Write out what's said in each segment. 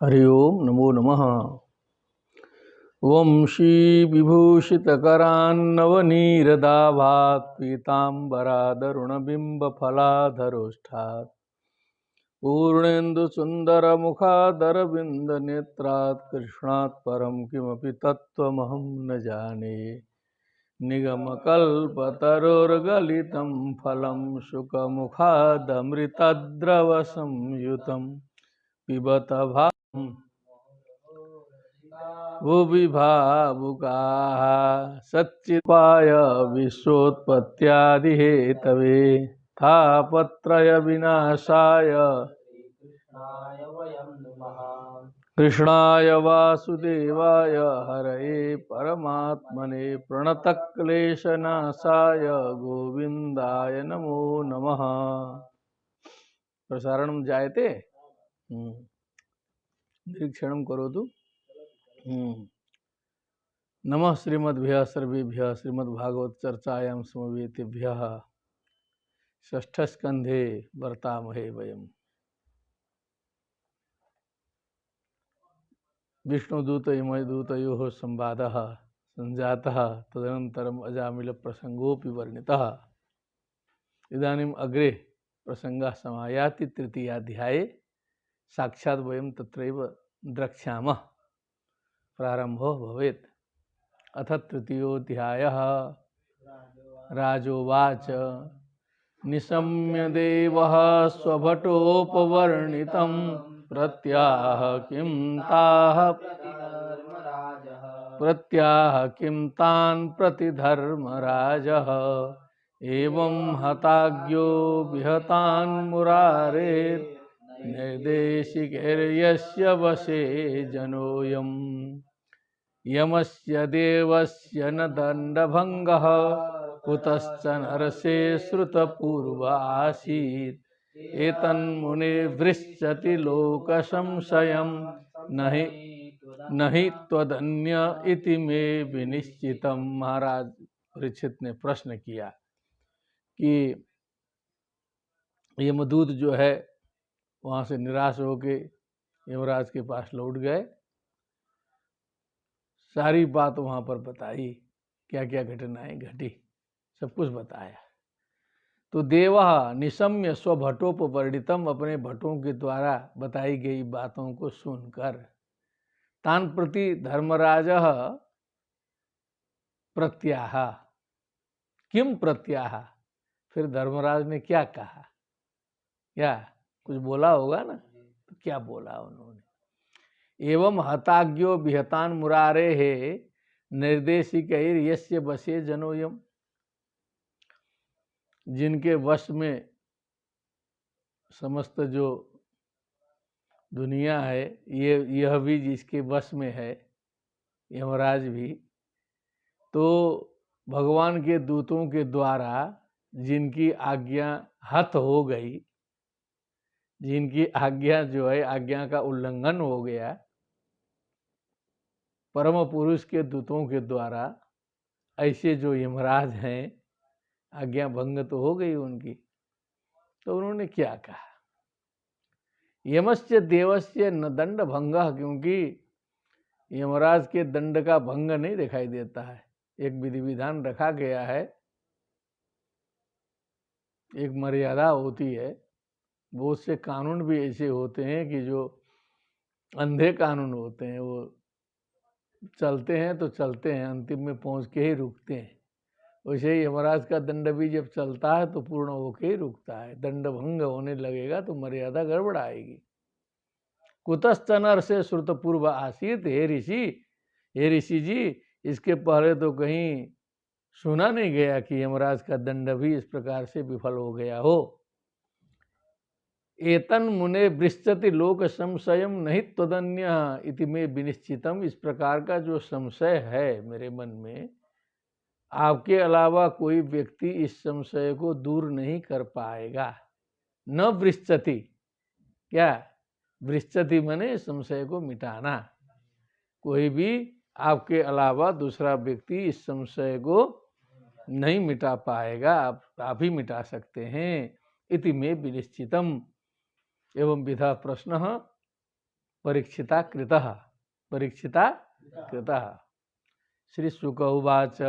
हरि ओम नमो नमः। वंशी विभूषितकरान्नवनीरदाभात् पीताम्बरादरुणबिम्बफलाधरोष्ठात् पूर्णेन्दुसुन्दरमुखादरविन्दनेत्रात् कृष्णात् परं किमपि तत्त्वमहं न जाने। निगमकल्पतरोर्गलितं फलं शुकमुखादमृतद्रवसंयुतं पिबत भावम् भुवि भावुकाः सच्चित्पाय विश्वोत्पत्त्यादिहेतवे तापत्रय विनाशाय कृष्णाय वासुदेवाय हरये परमात्मने प्रणतक्लेशनाशाय गोविन्दाय नमो नमः। प्रसारणं जायते निरीक्षणं करोतु। नमः श्रीमद्भ्यः सर्वेभ्यः श्रीमद्भागवत चर्चायां समवेतेभ्यः। षष्ठस्कन्धे वर्तामहे वयम्। विष्णुदूतयमयदूतयोः संवादः संजातः तदनन्तरम् अजामिलप्रसङ्गोऽपि वर्णितः। इदानीम् अग्रे प्रसङ्गः समायाति। तृतीयाध्याये साक्षात् वयं तत्रैव द्रक्ष्यामः। प्रारम्भो भवेत्। अथ तृतीयोऽध्यायः। राजोवाच निशम्य देवः स्वभटोपवर्णितं प्रत्याह किं तान् प्रतिधर्मराजः। एवं हताज्ञो विहतान् मुरारेर् निर्देशिकैर्यस्य वशे जनोऽयम्। यमस्य देवस्य न दण्डभङ्गः कुतश्च नरसे श्रुतपूर्व आसीत्। एतन्मुनिर्वृश्चति लोकसंशयं न हि त्वदन्य इति मे विनिश्चितम्। महाराज परीक्षित ने प्रश्न किया कि यमदूत जो है वहाँ से निराश होके यमराज के पास लौट गए। सारी बात वहाँ पर बताई, क्या क्या घटनाएं घटी, सब कुछ बताया। तो देवः निशम्य स्वभटोपवर्णितम, अपने भटों के द्वारा बताई गई बातों को सुनकर तान प्रति धर्मराजः प्रत्याह किम प्रत्याह, फिर धर्मराज ने क्या कहा, क्या कुछ बोला होगा ना, तो क्या बोला उन्होंने। एवं हताज्ञो विहतान मुरारे है निर्देशिकैर यस्य वशे जनोयम, जिनके वश में समस्त जो दुनिया है, यह भी जिसके वश में है, यमराज भी, तो भगवान के दूतों के द्वारा जिनकी आज्ञा हत हो गई, जिनकी आज्ञा जो है आज्ञा का उल्लंघन हो गया, परम पुरुष के दूतों के द्वारा, ऐसे जो यमराज हैं, आज्ञा भंग तो हो गई उनकी। तो उन्होंने क्या कहा, यमस्य देवस्य न दंड भंग, क्योंकि यमराज के दंड का भंग नहीं दिखाई देता है। एक विधि विधान रखा गया है, एक मर्यादा होती है। बहुत से कानून भी ऐसे होते हैं कि जो अंधे कानून होते हैं, वो चलते हैं तो चलते हैं, अंतिम में पहुंच के ही रुकते हैं। वैसे ही यमराज का दंड भी जब चलता है तो पूर्ण होके ही रुकता है। दंड भंग होने लगेगा तो मर्यादा गड़बड़ आएगी। कुतस्तनर से श्रुत पूर्व आसीत, हे ऋषि जी, इसके पहले तो कहीं सुना नहीं गया कि यमराज का दंड भी इस प्रकार से विफल हो गया हो। एतन मुने वृश्चति लोक संशयम नहीं तदन्य इति में विनिश्चितम, इस प्रकार का जो संशय है मेरे मन में, आपके अलावा कोई व्यक्ति इस संशय को दूर नहीं कर पाएगा। न वृश्चति, क्या वृश्चति माने संशय को मिटाना, कोई भी आपके अलावा दूसरा व्यक्ति इस संशय को नहीं मिटा पाएगा, आप ही मिटा सकते हैं। इति में विनिश्चितम। एवं विधा प्रश्न, परीक्षिता कृतः परीक्षिता कृतः। श्री शुक उवाच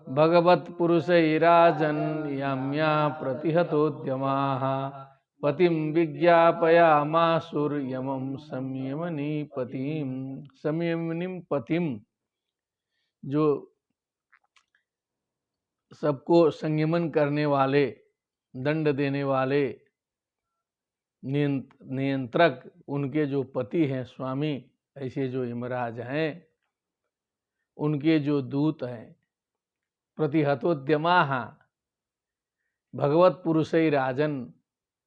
भगवत्पुरुषैराजन् याम्या प्रतिहतोद्यमाः पतिं विज्ञापयामासुर्यमं संयमनीं पतिम। जो सबको संयमन करने वाले, दंड देने वाले, नियंत्रक, उनके जो पति हैं, स्वामी, ऐसे जो यमराज हैं, उनके जो दूत हैं, प्रतिहतोद्यमाः भगवत पुरुषै राजन,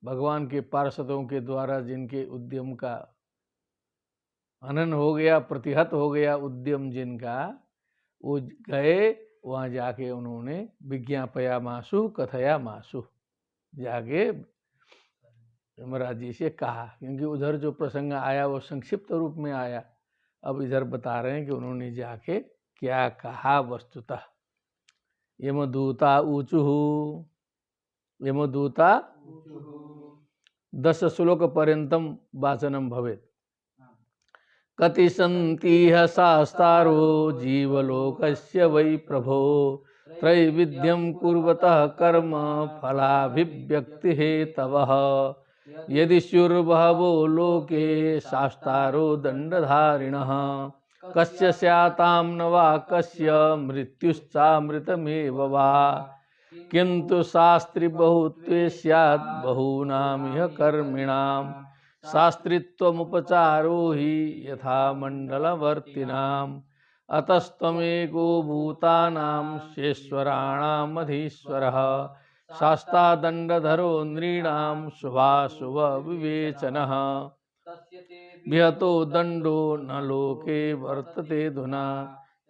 भगवान के पार्षदों के द्वारा जिनके उद्यम का हनन हो गया, प्रतिहत हो गया उद्यम जिनका, वो गए वहां जाके उन्होंने विज्ञापया मासु कथया मासु, जाके यमराज जी से कहा। क्योंकि उधर जो प्रसंग आया वो संक्षिप्त रूप में आया, अब इधर बता रहे हैं कि उन्होंने जाके क्या कहा वस्तुतः। यमदूता ऊचुः, यमदूता 10 श्लोक पर्यंतम वाचनम भवेत्। कति सन्तीह शास्तारो जीवलोकस्य वै प्रभो त्रैविध्यं कुर्वतः कर्म फलाभिव्यक्ति हेतवः यदि स्युर्बहवो लोके शास्तारो दंडधारिणः कस्य स्यातां न वा कस्य मृत्युश्चामृतमेव वा किंतु शास्त्री बहुत्वे स्यात् बहूनामिह कर्मिणां शास्त्रित्वमुपचारो हि यथा मंडलवर्तिनाम् अतस्त्वमेको भूतानां शेश्वराणामधीश्वरः शास्ता दंडधरो नृणां शुभाशुभ विवेचनः विहतो दंडो न लोके वर्तते धुना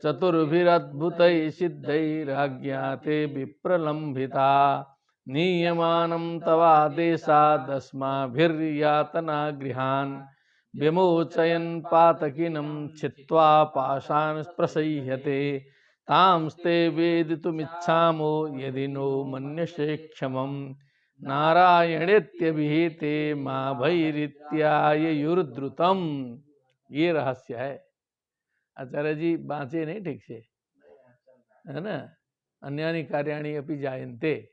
चतुर्भिरद्भुतैः सिद्धैराज्ञाते विप्रलम्भिता नीयमानं तवादेशादस्माभिर्यातना गृहान् विमोचयन् पातकिनं छित्त्वा पाशान् प्रसह्यते तांस्ते वेदितुमिच्छामो यदि नो मन्यसे क्षमं नारायणेत्यभिहिते मा भैरित्यायुर्द्रुतम। ये रहस्य है। आचार्य जी बाँचे नहीं ठीक से, है ना। अन्यानि कार्याणि अपि जायन्ते।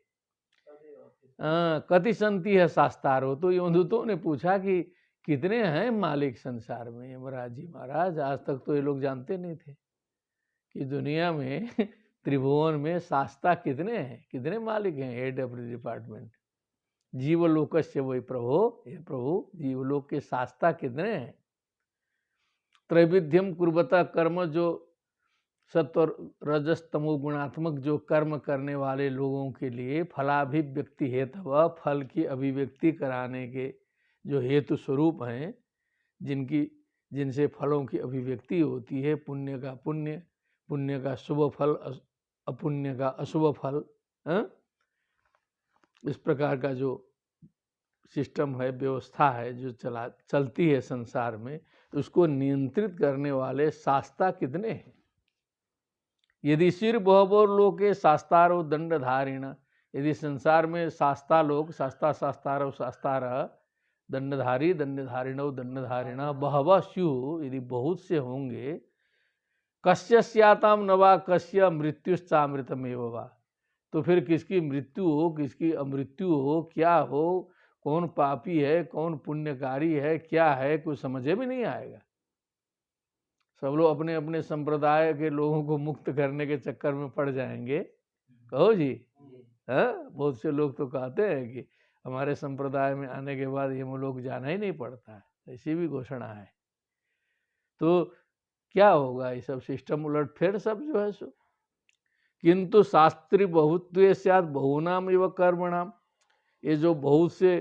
कति संति है शास्तारो। तो यमदूतों ने पूछा कि कितने हैं मालिक संसार में। यमराज जी महाराज, आज तक तो ये लोग जानते नहीं थे कि दुनिया में त्रिभुवन में शास्ता कितने हैं, कितने मालिक हैं, हेड ऑफ द डिपार्टमेंट। जीवलोकस्य वै प्रभो, हे प्रभु जीवलोक के शास्ता कितने हैं। त्रैविध्यम कुर्वता कर्म, जो सत्व रजस तमो गुणात्मक जो कर्म करने वाले लोगों के लिए फलाभिव्यक्ति हेतु, फल की अभिव्यक्ति कराने के जो हेतु स्वरूप हैं, जिनसे फलों की अभिव्यक्ति होती है। पुण्य का पुण्य, पुण्य का शुभ फल, अपुण्य का अशुभ फल, इस प्रकार का जो सिस्टम है, व्यवस्था है जो चलती है संसार में, उसको नियंत्रित करने वाले शास्ता कितने हैं। यदि सिर बहबोर लोके शास्तारो दंडधारिण, यदि संसार में शास्ता लोग, शास्ता शास्तारो शास्तार, दंडधारी दंडधारिणो दंडधारिण, बहव स्यु, यदि बहुत से होंगे, कस्य स्याताम नवा कस्य मृत्युश्चामृतमेव वा, तो फिर किसकी मृत्यु हो किसकी अमृत्यु हो, क्या हो, कौन पापी है कौन पुण्यकारी है, क्या है, कुछ समझे भी नहीं आएगा। सब लोग अपने अपने संप्रदाय के लोगों को मुक्त करने के चक्कर में पड़ जाएंगे। कहो जी, हाँ, बहुत से लोग तो कहते हैं कि हमारे संप्रदाय में आने के बाद ये लोग जाना ही नहीं पड़ता है, ऐसी भी घोषणा है। तो क्या होगा, ये सब सिस्टम उलटफेर सब जो है सो। किंतु शास्त्री बहुत्वे स्यात् बहुनाम एव कर्मणाम, ये जो बहुत से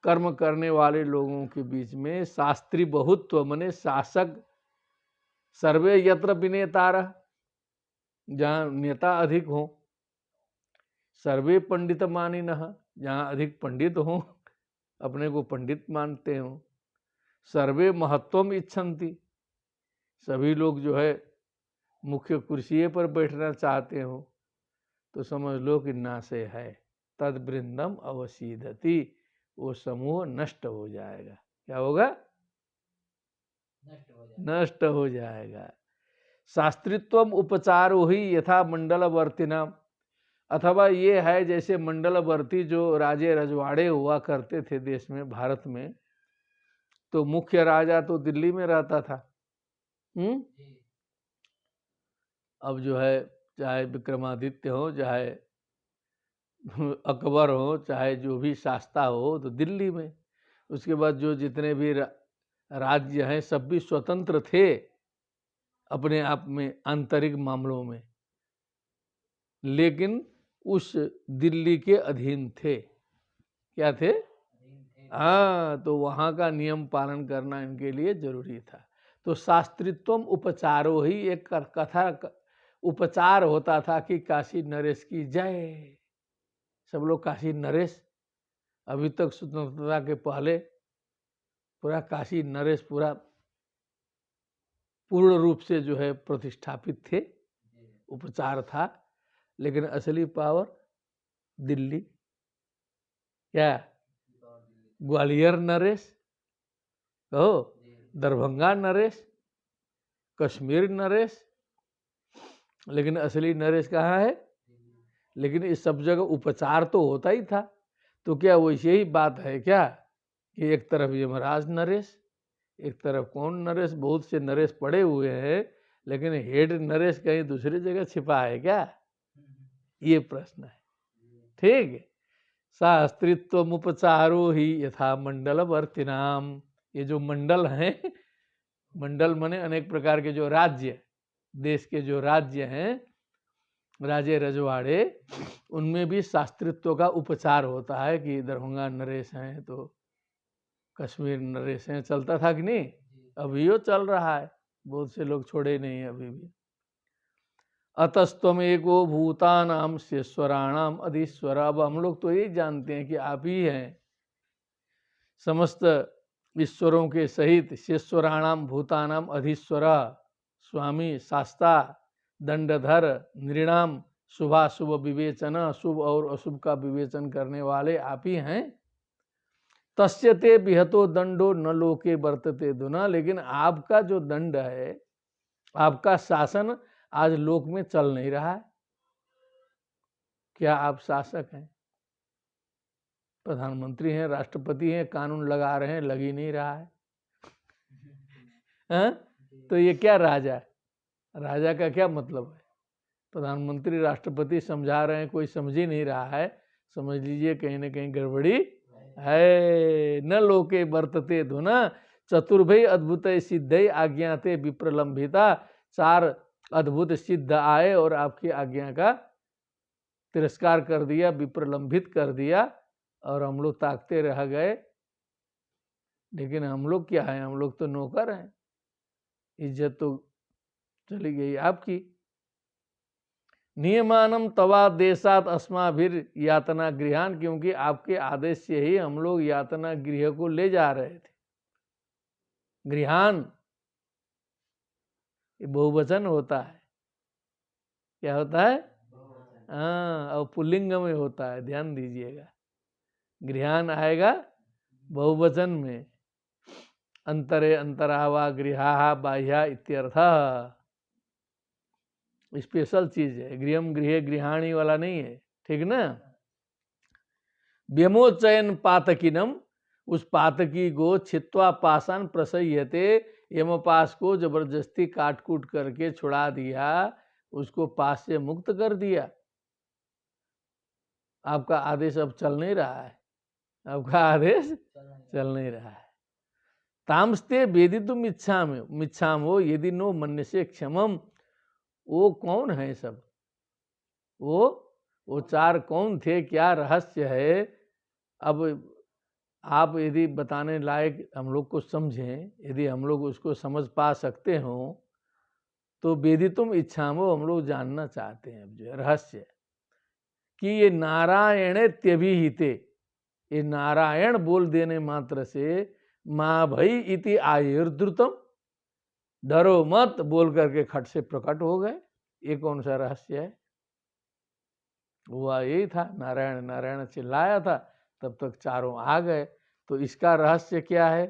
कर्म करने वाले लोगों के बीच में शास्त्री बहुत्व मने शासक, सर्वे यत्र विनेतारः, जहाँ नेता अधिक हो, सर्वे पंडित मानिनः, जहाँ अधिक पंडित हो, अपने को पंडित मानते हो, सर्वे महत्वम इच्छन्ति, सभी लोग जो है मुख्य कुर्सी पर बैठना चाहते हो, तो समझ लो कि नाशे है। तद वृंदम अवसीदति, वो समूह नष्ट हो जाएगा। क्या होगा, नष्ट हो जाएगा। शास्त्रीत्वम उपचारो ही यथा मंडलवर्तिना, अथवा ये है जैसे मंडलवर्ती जो राजे रजवाड़े हुआ करते थे देश में, भारत में, तो मुख्य राजा तो दिल्ली में रहता था। अब जो है चाहे विक्रमादित्य हो, चाहे अकबर हो, चाहे जो भी शास्ता हो, तो दिल्ली में। उसके बाद जो जितने भी राज्य हैं सब भी स्वतंत्र थे अपने आप में आंतरिक मामलों में, लेकिन उस दिल्ली के अधीन थे। क्या थे? हाँ, तो वहाँ का नियम पालन करना इनके लिए जरूरी था। तो शास्त्रीत्वम उपचारो ही एक कथा उपचार होता था कि काशी नरेश की जय। सब लोग काशी नरेश, अभी तक स्वतंत्रता के पहले पूरा काशी नरेश पूरा पूर्ण रूप से जो है प्रतिष्ठापित थे, उपचार था। लेकिन असली पावर दिल्ली। क्या? ग्वालियर नरेश कहो, दरभंगा नरेश, कश्मीर नरेश, लेकिन असली नरेश कहाँ है? लेकिन इस सब जगह उपचार तो होता ही था। तो क्या वैसे ही बात है क्या कि एक तरफ यमराज नरेश, एक तरफ कौन नरेश? बहुत से नरेश पड़े हुए हैं, लेकिन हेड नरेश कहीं दूसरी जगह छिपा है क्या? ये प्रश्न है। ठीक है। शास्त्रीत्व उपचारो ही यथा मंडल वर्तिनाम। ये जो मंडल हैं, मंडल माने अनेक प्रकार के जो राज्य, देश के जो राज्य हैं, राजे रजवाड़े, उनमें भी शास्त्रीत्व का उपचार होता है कि दरभंगा नरेश हैं तो कश्मीर नरेश हैं। चलता था कि नहीं? अभी वो चल रहा है, बहुत से लोग छोड़े नहीं है अभी भी। अतस्तम एको भूतानाम शेश्वराणाम अधीश्वर। अब हम लोग तो यही जानते हैं कि आप ही हैं समस्त ईश्वरों के सहित शेश्वराणाम भूतानाम अधीश्वर, स्वामी, शास्ता, दंडधर, नृणाम, शुभाशुभ विवेचन, शुभ और अशुभ का विवेचन करने वाले आप ही हैं। तस्यते विहतो दंडो न लोके वर्तते धुना। लेकिन आपका जो दंड है, आपका शासन आज लोक में चल नहीं रहा है। क्या आप शासक हैं? प्रधानमंत्री हैं, राष्ट्रपति हैं, कानून लगा रहे हैं, लग ही नहीं रहा है। तो ये क्या राजा है? राजा का क्या मतलब है? प्रधानमंत्री राष्ट्रपति समझा रहे हैं, कोई समझ ही नहीं रहा है, समझ लीजिए कहीं ना कहीं गड़बड़ी है। न लोके वर्तते धुना चतुर्भय अद्भुत सिद्धि आज्ञाते विप्रलंबिता। 4 अद्भुत सिद्ध आए और आपकी आज्ञा का तिरस्कार कर दिया, विप्रलंबित कर दिया, और हम लोग ताकते रह गए। लेकिन हम लोग क्या है? हम लोग तो नौकर हैं, इज्जत तो चली गई आपकी। नियमानम तवा देशात अस्माभिर यातना गृहान। क्योंकि आपके आदेश से ही हम लोग यातना गृह को ले जा रहे थे। गृहान ये बहुवचन होता है। क्या होता है? हाँ, और पुल्लिंग में होता है, ध्यान दीजिएगा। गृहान आएगा बहुवचन में। अंतरे अंतरावा गृहा बाह्या इत्यर्थ। स्पेशल चीज है, गृहम गृह गृहाणी वाला नहीं है। ठीक ना? व्यमोचयन पातकिनम, उस पातकी को छित्वा पाषाण प्रसयते, यमपास को जबरदस्ती काट कूट करके छुड़ा दिया, उसको पास से मुक्त कर दिया। आपका आदेश अब चल नहीं रहा है, आपका आदेश चल नहीं रहा है। तामस्ते वेदितुम मिच्छाम हो यदि नो मन से क्षमम। वो कौन है सब? वो 4 कौन थे? क्या रहस्य है? अब आप यदि बताने लायक हम लोग को समझें, यदि हम लोग उसको समझ पा सकते हो, तो वेदितुम इच्छामो हम लोग जानना चाहते हैं। अब जो रहस्य कि ये नारायण त्यभिहिते, ये नारायण बोल देने मात्र से माँ भई इति आयुर्द्रुतम, डरो मत बोल करके खट से प्रकट हो गए। ये कौन सा रहस्य है? हुआ यही था, नारायण नारायण चिल्लाया था, तब तक 4 आ गए। तो इसका रहस्य क्या है?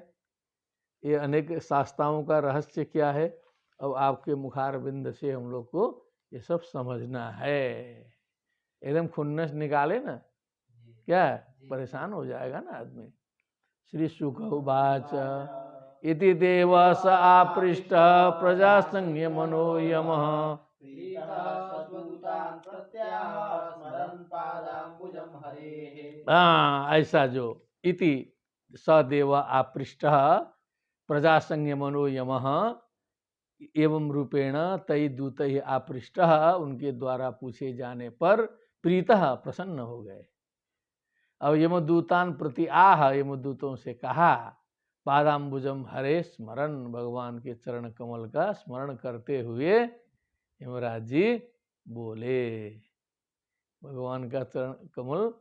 ये अनेक शास्त्राओं का रहस्य क्या है, अब आपके मुखारविंद से हम लोग को ये सब समझना है। एकदम खुन्नस निकाले ना, क्या परेशान हो जाएगा ना आदमी। श्री शुक उवाच इति देव स आपृष्ट प्रजा संज्ञ मनोयम। हाँ, ऐसा जो इति सदेव आपृष्ट प्रजा संज्ञ मनोयम एवं रूपेण तई दूत आपृष्ट, उनके द्वारा पूछे जाने पर प्रीतः प्रसन्न हो गए। अब यमदूतान प्रति आह, यमदूतों से कहा, पादाम्बुजम हरे स्मरण, भगवान के चरण कमल का स्मरण करते हुए यमराज जी बोले। भगवान का चरण कमल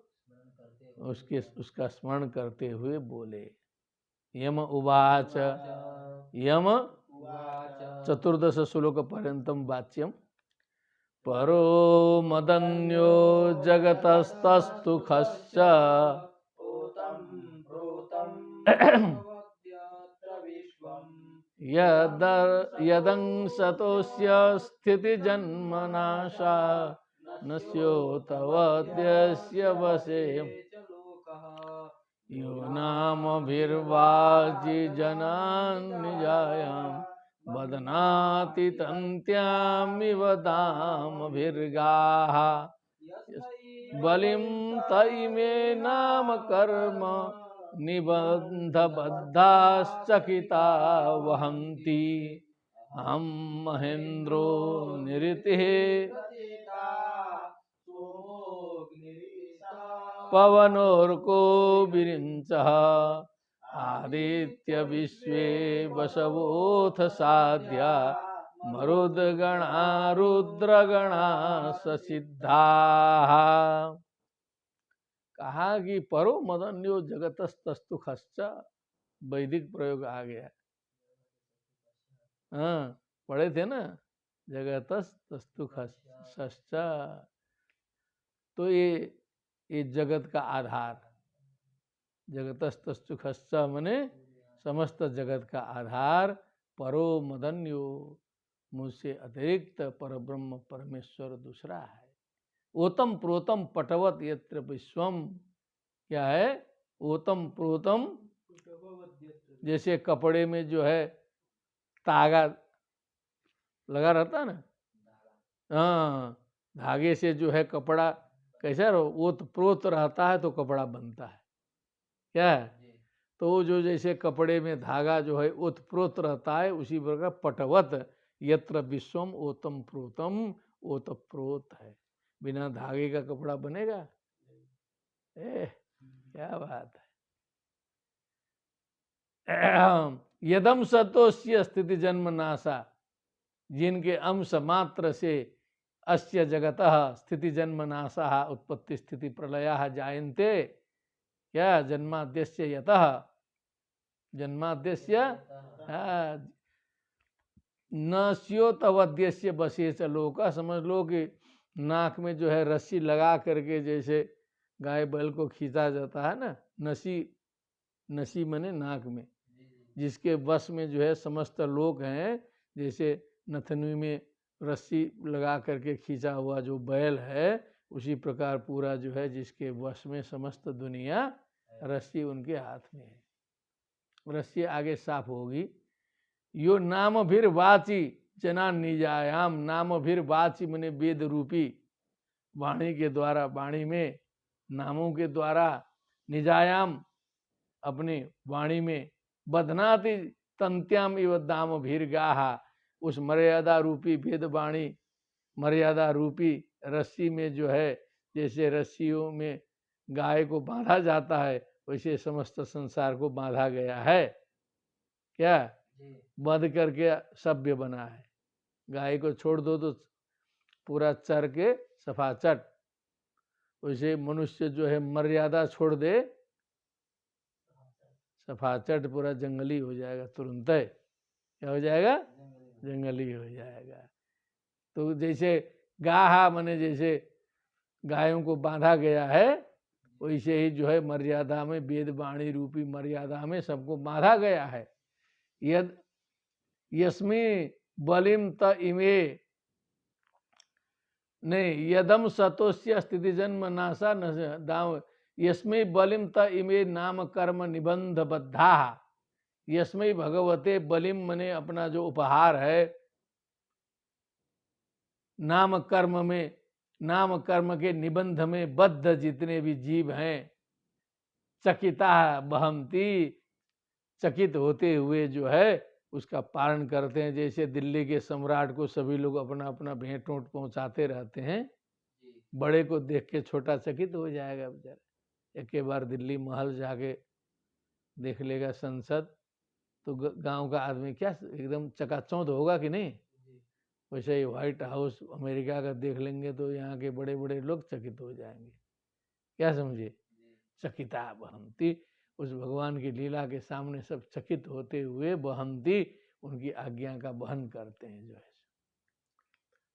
उसका स्मरण करते हुए बोले। यम उवाच, यम चतुर्दश श्लोक पर्यंतम वाच्यम। परो मदन्यो जगतस्तस्तु खश्च यदंसतोस्य स्थिति जन्मनाशा नश्योतवद्यस्य वशे यो नामभिर्वाजि जनान् निजायां बदनाति तन्त्यामिव दामभिर्गाः बलिं तैमे नाम कर्म निबन्धबद्धाश्चकिता वहन्ति हम महेन्द्रो निरतिः पवनोर्को विरिञ्चः आदित्य विश्वे वसवोऽथ साध्या मरुद्गणा रुद्रगणा ससिद्धाः। कहा कि परो मदन्यो जगतस्तस्तु खश्च, वैदिक प्रयोग आ गया। हाँ, पढ़े थे ना, जगतस्तस्तु खश्च। तो ये जगत का आधार, जगतस्तस्तु खश्च मने समस्त जगत का आधार परो मदन्यो, मुझसे अतिरिक्त परब्रह्म परमेश्वर दूसरा है। ओतम प्रोतम पटवत यत्र विश्वम, क्या है? ओतम प्रोतम, जैसे कपड़े में जो है तागा लगा रहता ना, हाँ, धागे से जो है कपड़ा कैसा ओत प्रोत रहता है तो कपड़ा बनता है, क्या है? तो जो जैसे कपड़े में धागा जो है ओत प्रोत रहता है, उसी प्रकार पटवत यत्र विश्वम ओतम प्रोतम ओत प्रोत है। बिना धागे का कपड़ा बनेगा? क्या बात है। यदम सतोस्य स्थिति जन्म नासा, जिनके अंश मात्र से अस्य जगतः स्थिति जन्म नासा उत्पत्ति स्थिति प्रलया जायन्ते, क्या जन्माद्यस्य यतः, जन्माद्यस्य नश्योतवद्यस्य बशेष लोका। समझ लो कि नाक में जो है रस्सी लगा करके जैसे गाय बैल को खींचा जाता है ना, नसी, नसी मने नाक में, जिसके बस में जो है समस्त लोक हैं, जैसे नथनी में रस्सी लगा करके खींचा हुआ जो बैल है, उसी प्रकार पूरा जो है जिसके वश में समस्त दुनिया, रस्सी उनके हाथ में है। रस्सी आगे साफ होगी। यो नाम भीर वाची जना निजायाम, नाम भीर वाची मने वेद रूपी वाणी के द्वारा, वाणी में नामों के द्वारा, निजायाम अपनी वाणी में, बदनाति तंत्याम इव दाम भीर्गाहा, उस मर्यादा रूपी वेद वाणी, मर्यादा रूपी रस्सी में जो है, जैसे रस्सियों में गाय को बांधा जाता है, वैसे समस्त संसार को बांधा गया है। क्या बंध करके सभ्य बना है। गाय को छोड़ दो तो पूरा चर के सफाचट, वैसे मनुष्य जो है मर्यादा छोड़ दे, सफाचट पूरा जंगली हो जाएगा तुरंत। क्या हो जाएगा? जंगली हो जाएगा। तो जैसे गाहा मने जैसे गायों को बांधा गया है, वैसे ही जो है मर्यादा में, वेद वाणी रूपी मर्यादा में सबको बांधा गया है। यद यस्मी बलिम त इमे नहीं यदम सतोस्य स्थिति जन्म नासा न दाव यस्मै बलिम त इमे नाम कर्म निबंध बद्धा। यस्मै भगवते बलिम मने अपना जो उपहार है नाम कर्म में, नाम कर्म के निबंध में बद्ध जितने भी जीव हैं, चकिता बहमती चकित होते हुए जो है उसका पालन करते हैं। जैसे दिल्ली के सम्राट को सभी लोग अपना अपना भेंट वोट पहुंचाते रहते हैं, बड़े को देख के छोटा चकित हो जाएगा बेचारा। एक बार दिल्ली महल जाके देख लेगा संसद, तो गांव का आदमी क्या एकदम चकाचौंध होगा कि नहीं। वैसे ही व्हाइट हाउस अमेरिका का देख लेंगे तो यहाँ के बड़े बड़े लोग चकित हो जाएंगे। क्या समझे, चकिता बहंती, उस भगवान की लीला के सामने सब चकित होते हुए बहंती उनकी आज्ञा का वहन करते हैं। जो है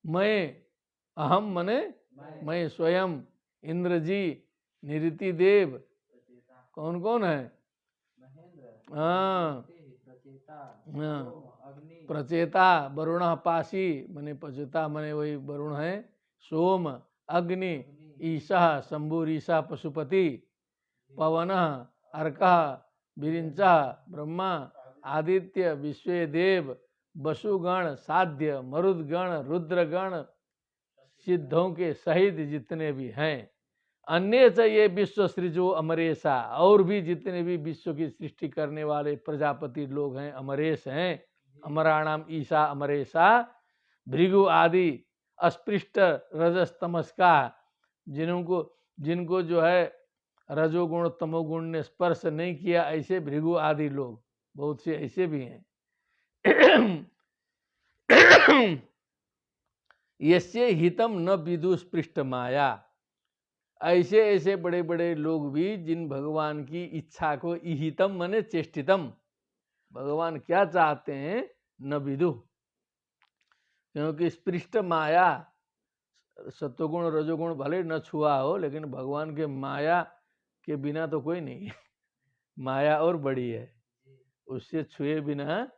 मैं अहम मने मैं स्वयं, इंद्र जी, निरति देव, कौन कौन है, हाँ प्रचेता, वरुण पाशी मने प्रचेता मने वही वरुण है, सोम अग्नि, ईशा शंभुर ईशा पशुपति, पवन अर्का विरिंचा ब्रह्मा, आदित्य विश्वदेव, वसुगण साध्य, मरुदगण रुद्रगण, सिद्धों के सहित जितने भी हैं, अन्य चाहिए विश्व सृजो अमरेशा, और भी जितने भी विश्व की सृष्टि करने वाले प्रजापति लोग हैं, अमरेश हैं, अमराणाम ईशा अमरेशा, भृगु आदि अस्पृष्ट रजस तमस का, जिनको जो है रजोगुण तमोगुण ने स्पर्श नहीं किया, ऐसे भृगु आदि लोग बहुत से ऐसे भी हैं। यस्य हितम न विदुस्पृष्ट माया, ऐसे ऐसे बड़े बड़े लोग भी जिन भगवान की इच्छा को इहितम मने चेष्टितम, भगवान क्या चाहते हैं न विदु, क्योंकि स्पृष्ट माया सत्वगुण रजोगुण भले न छुआ हो, लेकिन भगवान के माया के बिना तो कोई नहीं है। माया और बड़ी है, उससे छुए बिना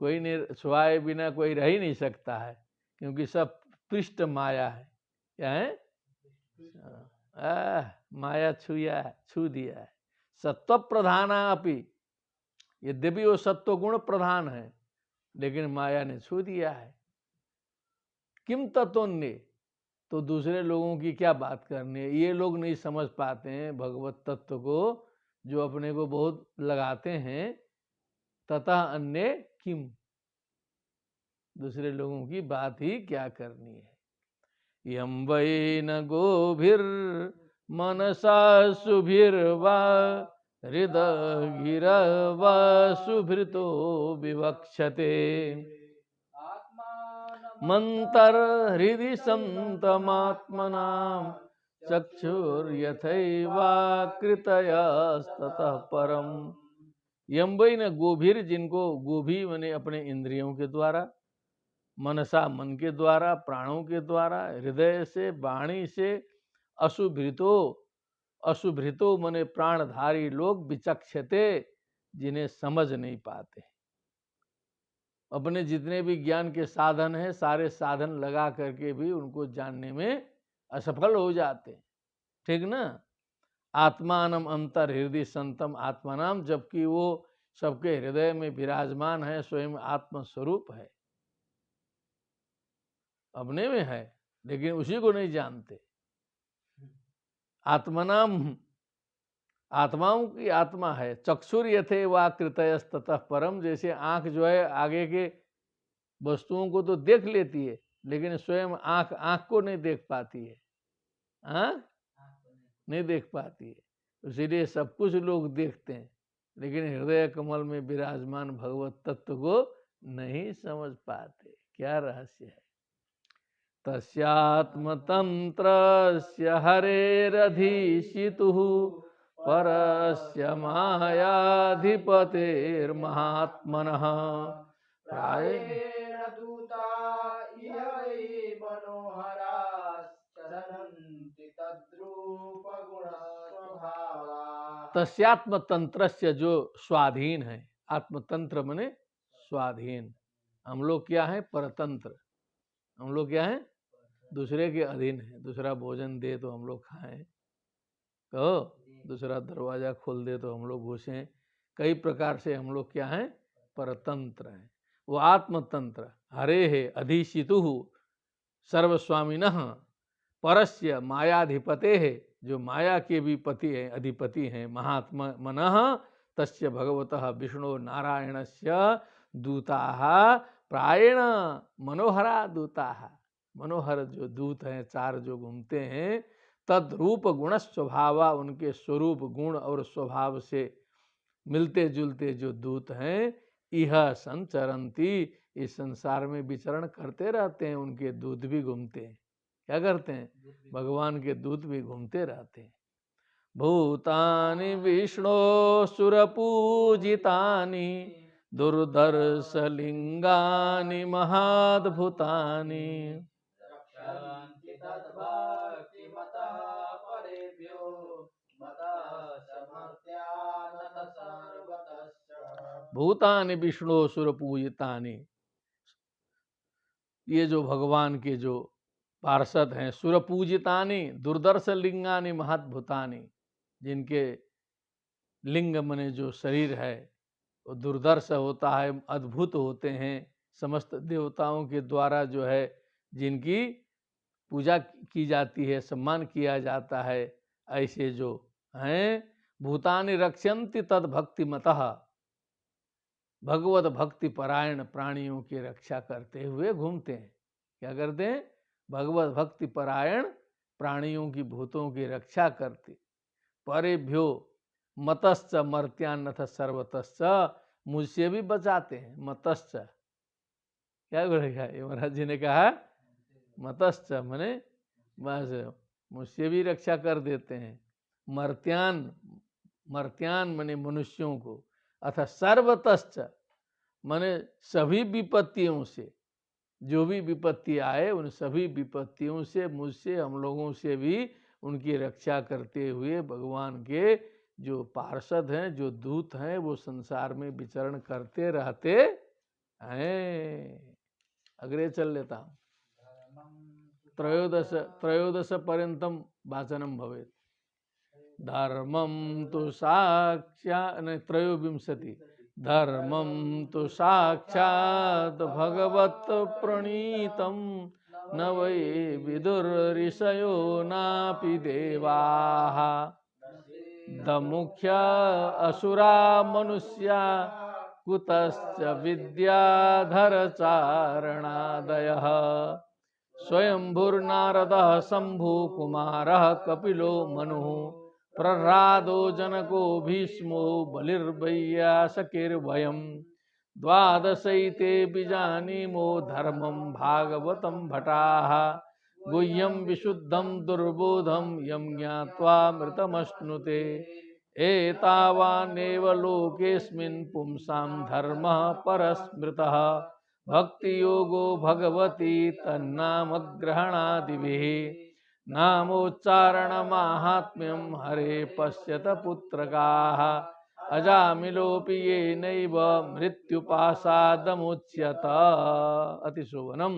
कोई नहीं, छुआए बिना कोई रह ही नहीं सकता है, क्योंकि सब पृष्ठ माया है। क्या है, माया छू दिया है। सत्व प्रधाना अपि, यद्यपि वो सत्व गुण प्रधान है, लेकिन माया ने छू दिया है। किम तत्वन्य, तो दूसरे लोगों की क्या बात करनी है, ये लोग नहीं समझ पाते हैं भगवत तत्व को, जो अपने को बहुत लगाते हैं। तथा अन्य किम, दूसरे लोगों की बात ही क्या करनी है। यम वै न गोभिर मनसा सुभिर्वा हृदगिरवा सुभृतो विवक्षते, मंतर हृदि संतमात्मनाम चक्षुर्यथैवा कृतयस्ततः परम। यम वै न गोभिर, जिनको गोभी मने अपने इंद्रियों के द्वारा, मनसा मन के द्वारा, प्राणों के द्वारा, हृदय से, वाणी से, अशुभृतो, अशुभृतो मने प्राणधारी लोग, विचक्षते, जिन्हें समझ नहीं पाते, अपने जितने भी ज्ञान के साधन हैं सारे साधन लगा करके भी उनको जानने में असफल हो जाते हैं। ठीक ना, आत्मानम अंतर हृदय संतम आत्मानाम, जबकि वो सबके हृदय में विराजमान है, स्वयं आत्म स्वरूप है, अपने में है, लेकिन उसी को नहीं जानते। आत्मनाम, आत्माओं की आत्मा है। चक्षुर यथे वा कृतयस्ततः परम, जैसे आंख जो है आगे के वस्तुओं को तो देख लेती है, लेकिन स्वयं आंख को नहीं देख पाती है, नहीं देख पाती है। इसीलिए सब कुछ लोग देखते हैं, लेकिन हृदय कमल में विराजमान भगवत तत्व को नहीं समझ पाते। क्या रहस्य है। तस्यात्मतंत्रस्य हरेरधीशितुः परस्य मायाधिपतेर्महात्मनः प्रायेण दूता इह वै मनोहराश्चरन्ति तद्रूपगुणस्वभावा। तस्यात्मतंत्रस्य, जो स्वाधीन है, आत्मतंत्र मने स्वाधीन। हम लोग क्या हैं? परतंत्र। हम लोग क्या हैं? दूसरे के अधीन है। दूसरा भोजन दे तो हम लोग खाएं, कहो दूसरा दरवाजा खोल दे तो हम लोग घुसें। कई प्रकार से हम लोग क्या हैं? परतंत्र हैं। वो आत्मतंत्र। हरे है अधिशितु सर्वस्वामिनः परस्य मायाधिपते है, जो माया के भी पति है, अधिपति हैं, महात्मा मनः तस्य भगवतः विष्णु नारायणस्य दूताः प्रायेण मनोहरा दूताः। मनोहर जो दूत हैं, चार जो घूमते हैं, तद रूप गुण स्वभाव, उनके स्वरूप गुण और स्वभाव से मिलते जुलते जो दूत हैं, इह संचरंती, इस संसार में विचरण करते रहते हैं। उनके दूत भी घूमते हैं। क्या करते हैं? भगवान के दूत भी घूमते रहते हैं। भूतानि विष्णो सुरपूजितानि दुर्धर्ष लिंगानि महाद्भुतानि भूतानि विष्णु सुरपूजितानि। ये जो भगवान के जो पार्षद हैं, सुरपूजितानि दुर्दर्श लिंगानि महद्भुतानि, जिनके लिंग मने जो शरीर है वो दुर्दर्श होता है, अद्भुत होते हैं। समस्त देवताओं के द्वारा जो है जिनकी पूजा की जाती है, सम्मान किया जाता है, ऐसे जो हैं भूतानि रक्षन्ति तद भक्ति मतः, भगवत भक्ति परायण प्राणियों की रक्षा करते हुए घूमते हैं। क्या करते हैं? भगवत भक्ति परायण प्राणियों की, भूतों की रक्षा करते। परेभ्यो मतश्च मर्त्यान्नथ सर्वतश्च, मुझसे भी बचाते हैं। मतश्च क्या बोलेगा? ये महाराज जी ने कहा मतश्च मने बस मुझसे भी रक्षा कर देते हैं। मर्त्यान, मर्त्यान मने मनुष्यों को, अथा सर्वतश्च मने सभी विपत्तियों से, जो भी विपत्ति आए उन सभी विपत्तियों से मुझसे, हम लोगों से भी उनकी रक्षा करते हुए भगवान के जो पार्षद हैं, जो दूत हैं, वो संसार में विचरण करते रहते हैं। अग्रे चल लेता हूँ। त्रयोदश पर्यंतम वाचनम भवेत्। धर्मम तो साक्षात् त्रयोविंशति। धर्मम तो साक्षात् भगवत प्रणीतम न वै विदुर्ऋषयो नापि देवाः दमुख्या असुरा मनुष्या कुतश्च विद्याधर चारणादयः स्वयंभुर्नारदः शंभु कुमारः कपिलो मनुः प्रह्लादो जनको भीष्मो बलिर्वैयासकिर्भयम् द्वादशैते बीजानीमो धर्मं भागवतं भटाः गुह्यं विशुद्धं दुर्बोधं यं ज्ञात्वा मृतमश्नुते एतावानेव लोकेऽस्मिन् पुंसां धर्मः परस्मृतः भक्ति योगो भगवती तन्नामग्रहणादिभिः नामोच्चारण माहात्म्यं हरे पश्यत पुत्रकाः अजामिलोऽपि येनैव मृत्युपाशादमुच्यत। अतिशोभनम।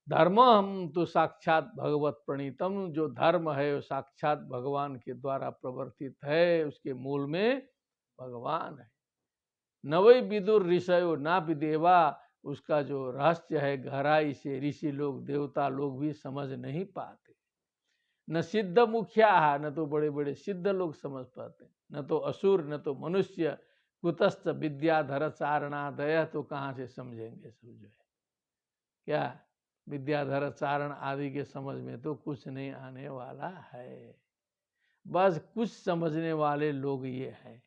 धर्मम तो साक्षात भगवत प्रणीतम, जो धर्म है वो साक्षात भगवान के द्वारा प्रवर्तित है, उसके मूल में भगवान है। नवै विदुर ऋषयो नापि देवा, उसका जो रहस्य है गहराई से ऋषि लोग, देवता लोग भी समझ नहीं पाते। न सिद्ध मुखिया, न तो बड़े बड़े सिद्ध लोग समझ पाते, न तो असुर, न तो मनुष्य। कुतश्च विद्याधर चारणादय, तो कहाँ से समझेंगे सब जो है। क्या विद्याधर चारण आदि के समझ में तो कुछ नहीं आने वाला है। बस कुछ समझने वाले लोग ये हैं,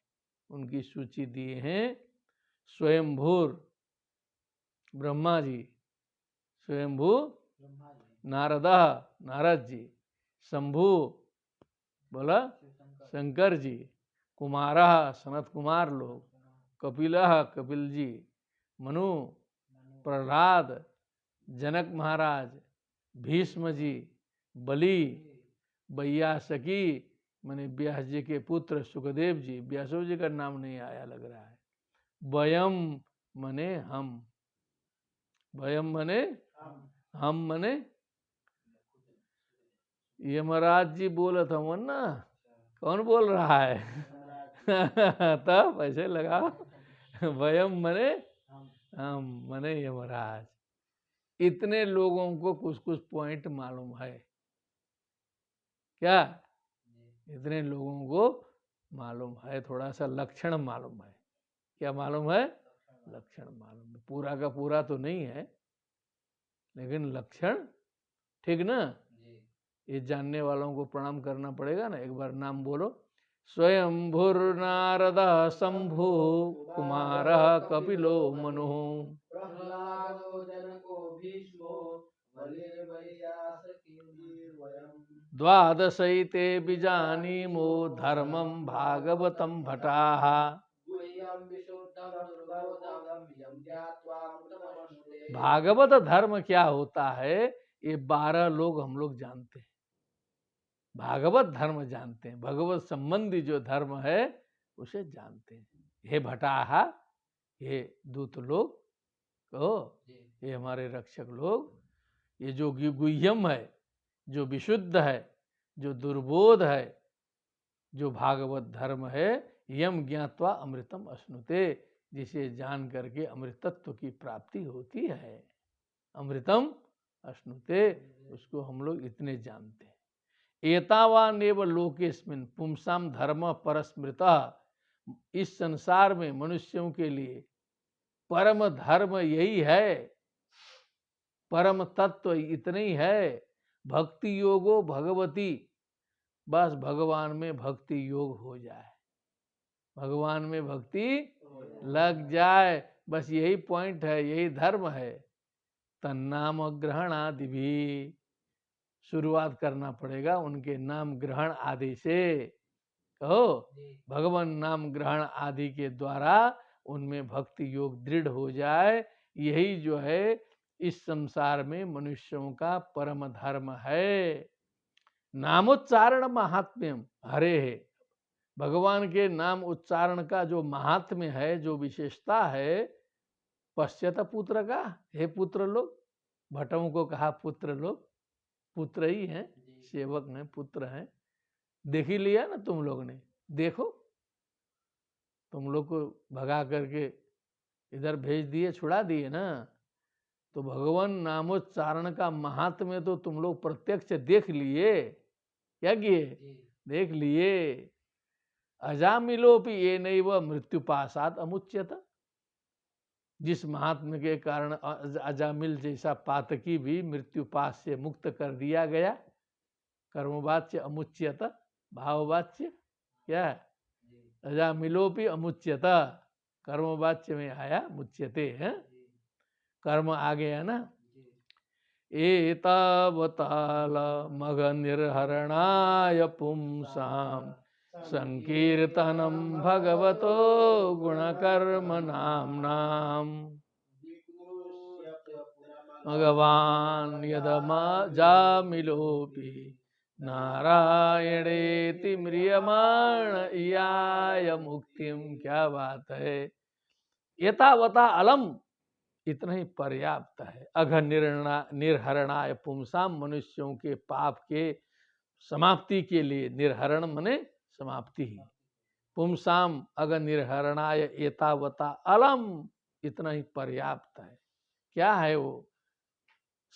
उनकी सूची दिए हैं। स्वयंभूर ब्रह्मा जी, स्वयंभू नारद, नारद जी, शंभु बोला शंकर जी, कुमार सनत कुमार लोग, कपिल कपिल जी, मनु प्रह्लाद, जनक महाराज, भीष्म जी, बलि, वैयासकी माने व्यास जी के पुत्र सुखदेव जी, व्यासो जी का नाम नहीं आया लग रहा है, वयम मने हम, वयम मने हम मने यमराज जी बोला था मन ना, कौन बोल रहा है? तब ऐसे लगा, वयम मने हम मने यमराज। इतने लोगों को कुछ कुछ पॉइंट मालूम है क्या? इतने लोगों को मालूम है, थोड़ा सा लक्षण मालूम है। क्या मालूम है? लक्षण मालूम है। पूरा का पूरा तो नहीं है, लेकिन लक्षण ठीक ना। ये जानने वालों को प्रणाम करना पड़ेगा ना। एक बार नाम बोलो। स्वयंभुर नारद शंभु कुमार कपिलो मनु द्वादशैते बीजानीमो धर्मं भागवतं भटाः। भागवत धर्म क्या होता है, ये 12 लोग हम लोग जानते हैं। भागवत धर्म जानते हैं, भगवत संबंधी जो धर्म है उसे जानते हैं। हे भटाहा, ये दूत लोग कहो, ये हमारे रक्षक लोग, ये जो गुह्यम है, जो विशुद्ध है, जो दुर्बोध है, जो भागवत धर्म है, यम ज्ञात्वा अमृतम अश्नुते, जिसे जान करके अमृतत्व की प्राप्ति होती है। अमृतम अश्नुते, उसको हम लोग इतने जानते हैं। एतावानेव लोकेस्मिन् पुंसाम धर्म परस्मृता, इस संसार में मनुष्यों के लिए परम धर्म यही है, परम तत्व इतने ही है। भक्ति योगो भगवती, बस भगवान में भक्ति योग हो जाए, भगवान में भक्ति लग जाए, बस यही पॉइंट है, यही धर्म है। तन्नाम ग्रहण आदि भी शुरुआत करना पड़ेगा उनके नाम ग्रहण आदि से। कहो, भगवान नाम ग्रहण आदि के द्वारा उनमें भक्ति योग दृढ़ हो जाए। यही जो है इस संसार में मनुष्यों का परम धर्म है। नामोच्चारण महात्म्यम हरे है, भगवान के नाम उच्चारण का जो महात्म्य है, जो विशेषता है, पश्चात पुत्र का, हे पुत्र लोग, भटों को कहा पुत्र लोग, पुत्र ही हैं, सेवक हैं, पुत्र हैं। देख ही लिया ना तुम लोग ने, देखो तुम लोग को भगा करके इधर भेज दिए, छुड़ा दिए ना, तो भगवान नामोच्चारण का महात्म्य तो तुम लोग प्रत्यक्ष देख लिए। क्या किए? देख लिए। अजामिलोपि ये नैव मृत्युपाशात् अमुच्यत, जिस महात्म्य के कारण अजामिल जैसा पातकी भी मृत्युपाश से मुक्त कर दिया गया। कर्मवाच्य अमुच्यत, भाववाच्य क्या है? अजामिलोपि अमुच्यत, कर्मवाच्य में आया मुच्यते है, कर्म आ गया ना। एतावताल मग निर्हरणाय पुंसाम संकीर्तनम भगवतो गुणकर्म नाम्नाम। भगवान यदमाजामिलोपि नारायणेति म्रियमाण इयाय मुक्तिम। क्या बात है! एतावता अलम, इतना ही पर्याप्त है। अघ निर्हरणाय पुंसाम, मनुष्यों के पाप के समाप्ति के लिए, निर्हरण मने समाप्ति ही, पुंसाम अघ निर्हरणाय एतावता अलम, इतना ही पर्याप्त है। क्या है वो?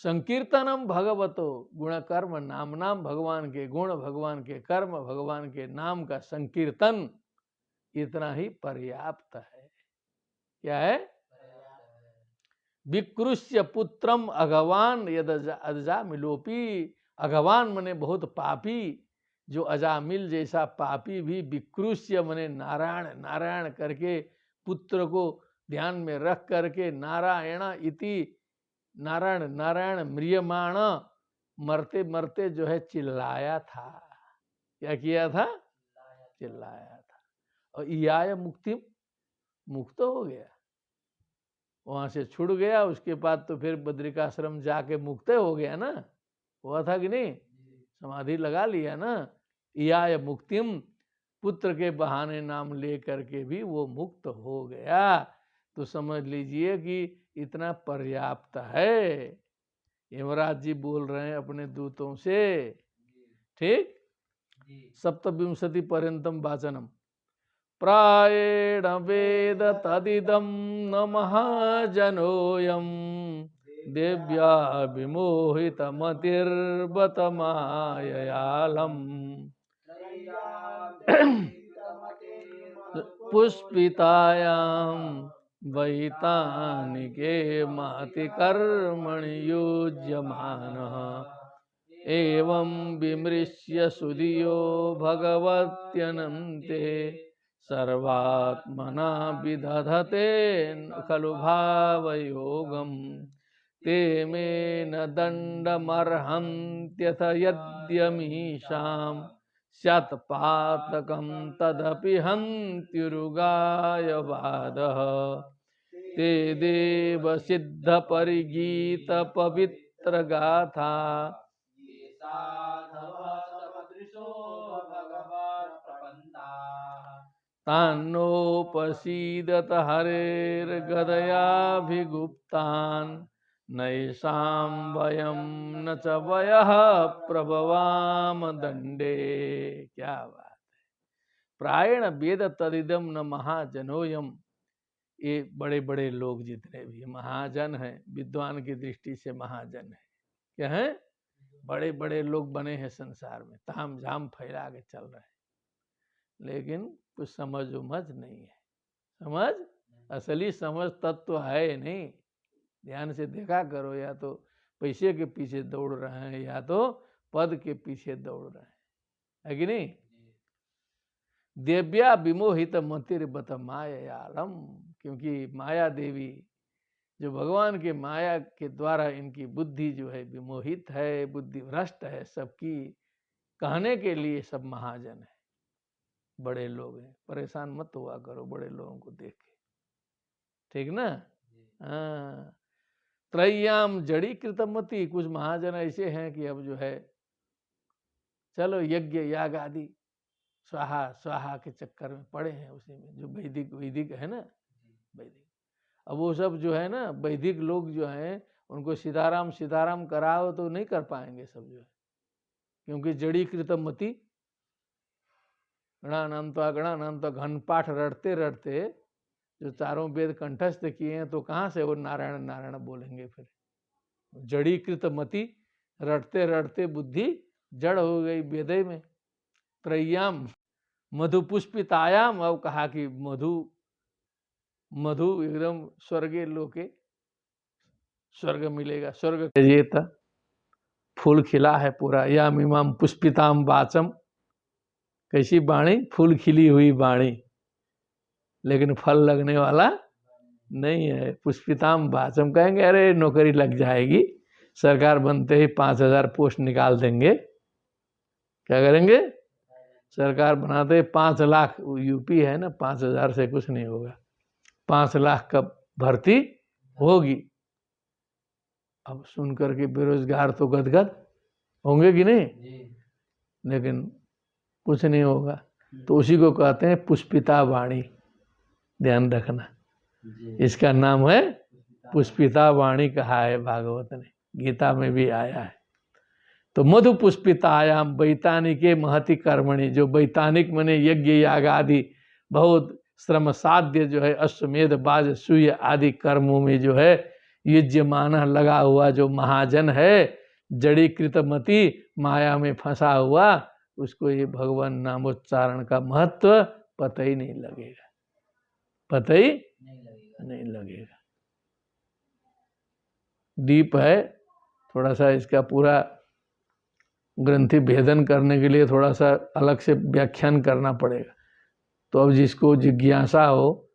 संकीर्तनम भगवतो गुणकर्म नामनाम, भगवान के गुण, भगवान के कर्म, भगवान के नाम का संकीर्तन, इतना ही पर्याप्त है। क्या है? विकृष्य पुत्रम अघवान यद अजामिलोपी, अघवान मने बहुत पापी, जो अजामिल जैसा पापी भी विकृष्य मने नारायण, नारायण करके, पुत्र को ध्यान में रख करके, नारायण इति, नारायण नारायण म्रियमाण, मरते मरते जो है चिल्लाया था। क्या किया था? चिल्लाया था। और इयाय मुक्ति, मुक्त हो गया, वहां से छुड़ गया। उसके बाद तो फिर बद्रिकाश्रम जाके मुक्त हो गया ना, हुआ था कि नहीं? समाधि लगा लिया ना। इयाय मुक्तिम, पुत्र के बहाने नाम ले करके भी वो मुक्त हो गया। तो समझ लीजिए कि इतना पर्याप्त है। यमराज जी बोल रहे हैं अपने दूतों से, ठीक। सप्तविंशति पर्यंतम वाचनम। प्रायेण वेद तदिदं न महाजनोऽयं देव्या विमोहितमतिर्बत माययालम् पुष्पितायां वैतानिके महति कर्मणि युज्यमानः एवं विमृश्य सुधियो भगवत्यनन्ते सर्वात्मना विदधते खलु भावयोगम् ते मे न दण्डमर्हन्त्यथ यद्यमीषां स्यात् पातकं तदपि हन्त्युरुगायवादः ते देव सिद्ध परिगीत पवित्र गाथा तान्नोपसीदत हरेर्गदयाभिगुप्तान् नैषां वयं न च वयः प्रभवाम दंडे। क्या बात है। प्रायण वेद तदिदम न महाजनोयम। ये बड़े बड़े लोग जितने भी महाजन हैं, विद्वान की दृष्टि से महाजन है, क्या है, बड़े बड़े लोग बने हैं संसार में, ताम झाम फैला के चल रहे हैं, लेकिन कुछ समझ उमझ नहीं है। समझ, असली समझ तत्व है नहीं। ध्यान से देखा करो, या तो पैसे के पीछे दौड़ रहे हैं या तो पद के पीछे दौड़ रहे हैं, है कि नहीं। देव्या विमोहित मतिर्बत मायालम, क्योंकि माया देवी जो भगवान के माया के द्वारा इनकी बुद्धि जो है विमोहित है, बुद्धि भ्रष्ट है सबकी, कहने के लिए सब महाजन है, बड़े लोग हैं। परेशान मत हुआ करो बड़े लोगों को देख के, ठीक ना। हाँ, त्रय्याम जड़ी कृतमति, कुछ महाजन ऐसे हैं कि अब जो है चलो यज्ञ याग आदि स्वाहा स्वाहा के चक्कर में पड़े हैं, उसी में जो वैदिक वैदिक है ना, वैदिक। अब वो सब जो है ना वैदिक लोग जो हैं, उनको सीताराम सीताराम कराओ तो नहीं कर पाएंगे सब जो है, क्योंकि जड़ी कृतमति गणानाम तो घन पाठ रटते रटते जो चारों वेद कंठस्थ किए हैं, तो कहाँ से वो नारायण नारायण बोलेंगे फिर। जड़ी कृतमति, रटते रटते बुद्धि जड़ हो गई वेदे में। त्रय्याम मधु पुष्पितायाम, अब कहा कि मधु मधु एकदम स्वर्गे लोके, स्वर्ग मिलेगा, स्वर्ग ये था, फूल खिला है पूरा। या मीमाम पुष्पिताम वाचम, कैसी वाणी, फूल खिली हुई वाणी, लेकिन फल लगने वाला नहीं है। पुष्पिताम वाचम, कहेंगे अरे नौकरी लग जाएगी, सरकार बनते ही 5000 पोस्ट निकाल देंगे। क्या करेंगे, सरकार बनाते ही 5 लाख, यूपी है ना, 5000 से कुछ नहीं होगा, 5 लाख का भर्ती होगी। अब सुन करके बेरोजगार तो गदगद होंगे कि नहीं, लेकिन कुछ नहीं होगा। तो उसी को कहते हैं पुष्पिता वाणी, ध्यान रखना, इसका नाम है पुष्पिता वाणी कहा है भागवत ने, गीता में भी आया है। तो मधु पुष्पितायाम वैतानिके महति कर्मणि, जो वैतानिक मने यज्ञ याग आदि बहुत श्रम साध्य जो है अश्वमेध बाज सूय आदि कर्मों में जो है युज्यमान लगा हुआ जो महाजन है, जड़ी कृतमति माया में फंसा हुआ, उसको ये भगवान नामोच्चारण का महत्व पता ही नहीं लगेगा, पता ही नहीं लगेगा। दीप है, थोड़ा सा इसका पूरा ग्रंथि भेदन करने के लिए थोड़ा सा अलग से व्याख्यान करना पड़ेगा। तो अब जिसको जिज्ञासा हो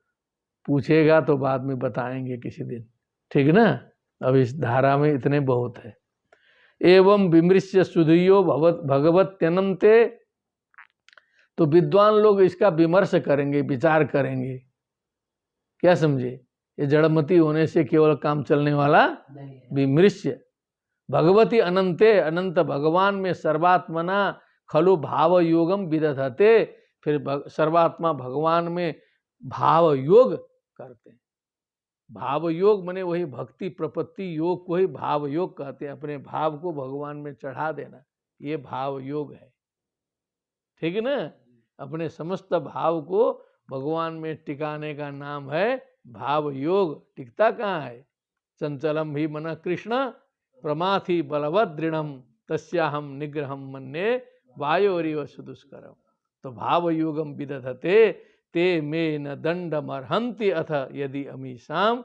पूछेगा तो बाद में बताएंगे किसी दिन, ठीक ना। अब इस धारा में इतने बहुत है। एवं विमृश्य सुधियो भगवत्यनंते, तो विद्वान लोग इसका विमर्श करेंगे, विचार करेंगे। क्या समझे, ये जड़मती होने से केवल काम चलने वाला विमृश्य भगवती अनंते, अनंत भगवान में सर्वात्मना खलु भाव योगम विदधते, फिर सर्वात्मा भगवान में भाव योग करते हैं। भाव योग माने वही भक्ति प्रपत्ति योग को ही भाव योग कहते हैं। अपने भाव को भगवान में चढ़ा देना, ये भाव योग है। ठीक है ना? अपने समस्त भाव को भगवान में टिकाने का नाम है भाव योग। टिकता कहाँ है? चंचलम ही मन कृष्ण प्रमाथि बलवद दृढ़म तस्याहम निग्रहम मन्ये वायोरिव सुदुष्करम। तो भाव योगम विदधते ते मे न दंडम अर्हन्ति अथ यदि अमीशाम।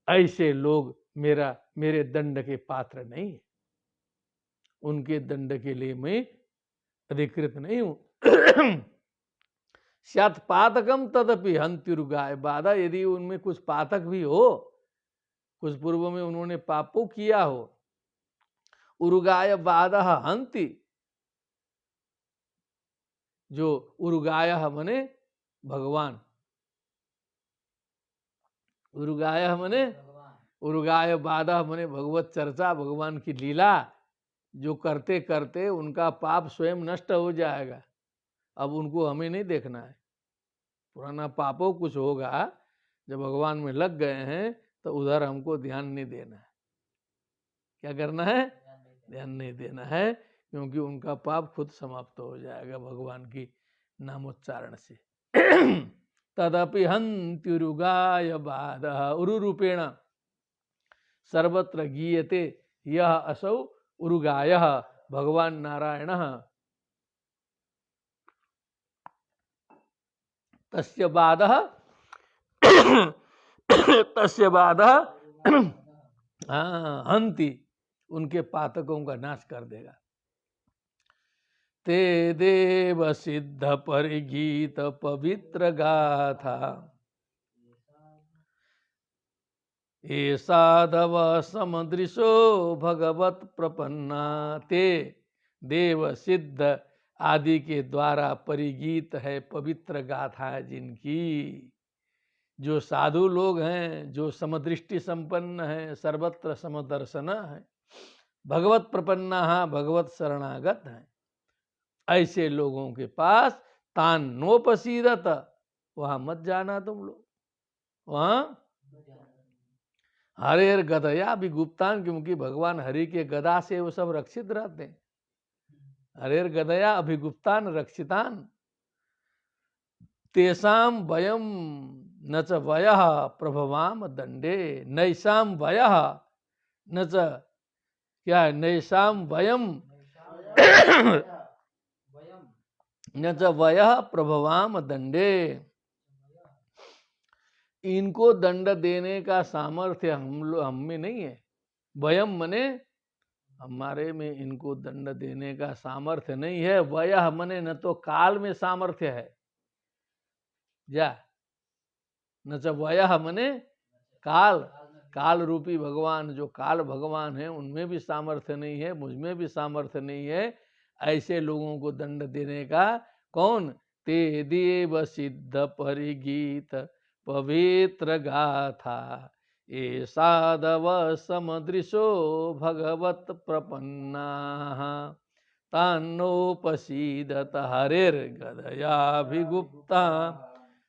ऐसे लोग मेरे दंड के पात्र नहीं है, उनके दंड के लिए मैं अधिकृत नहीं हूं। सत पातकम तदपि हंत्युर्गाय बाधा। यदि उनमें कुछ पातक भी हो, कुछ पूर्व में उन्होंने पापों किया हो, उरुगाय बाधा हंति। जो उरुगाय मने भगवान, उरुगाय मने उरुगाय बाधा मने भगवत चर्चा, भगवान की लीला जो करते करते उनका पाप स्वयं नष्ट हो जाएगा। अब उनको हमें नहीं देखना है, पुराना पापों कुछ होगा, जब भगवान में लग गए हैं तो उधर हमको ध्यान नहीं देना है। क्या करना है? ध्यान नहीं देना है, क्योंकि उनका पाप खुद समाप्त हो जाएगा भगवान की नामोच्चारण से। तदपि हंत्युरुगाय बाधः उरुरूपेण सर्वत्र गीयते यह असौ उरुगायः भगवान नारायणः। तस्य बाधः तस्य बाधः हंति, उनके पातकों का नाश कर देगा। ते देव सिद्ध परिगीत पवित्र गाथा ये साधव समदृशो भगवत प्रपन्ना। ते देव सिद्ध आदि के द्वारा परिगीत है पवित्र गाथा है जिनकी, जो साधु लोग हैं, जो समदृष्टि संपन्न है, सर्वत्र समदर्शन है, भगवत प्रपन्ना भगवत शरणागत है, ऐसे लोगों के पास तान नोपसीदत, वहां मत जाना तुम लोग, वहां हरेर गदया भी गुप्तान, क्योंकि भगवान हरि के गदा से वो सब रक्षित रहते हैं। हरेर गदया अभिगुप्तान रक्षितान तेसाम वयम न च वयः प्रभवाम दंडे। नैसाम वयः न च क्या है? नैसाम वयम न च वयः प्रभवाम दंडे। इनको दंड देने का सामर्थ्य हम में नहीं है। वयम मने हमारे में इनको दंड देने का सामर्थ्य नहीं है। वयः मने न तो काल में सामर्थ्य है, जा न च वयः मने काल, काल रूपी भगवान, जो काल भगवान है उनमें भी सामर्थ्य नहीं है, मुझमें भी सामर्थ्य नहीं है। ऐसे लोगों को दंड देने का कौन? ते देव सिद्ध परिगीत पवित्र गाथा ये साधव समदृशो भगवत प्रपन्ना तान्नोपसीदत हरेर्गदयाभिगुप्ता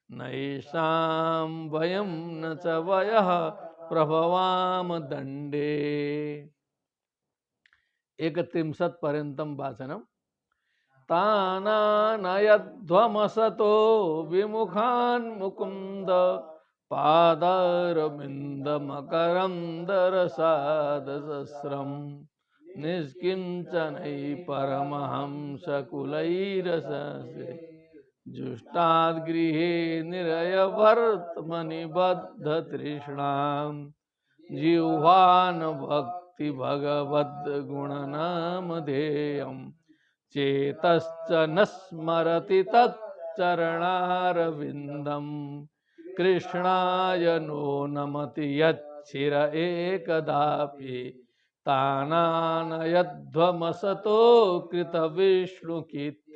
नैषां वयं न च वयः प्रभवाम दंडे। 31 पर्यंतम वाचनम। तानानयध्वमसतो विमुखान् मुकुन्द पादारविन्दमकरन्दरसादसस्रम् निष्किञ्चनै परमहंसकुलैरससे जुष्टाद्गृहे निरयवर्त्मनिबद्धतृष्णां जिह्वान् भक्ति भगवद्गुणनामधेयम् चेतश्च न स्मरति तच्चरणारविन्दम् कृष्णाय नो नमति यच्छिर एकदापि तानानयध्वमसतो कृतविष्णुकीर्त्यां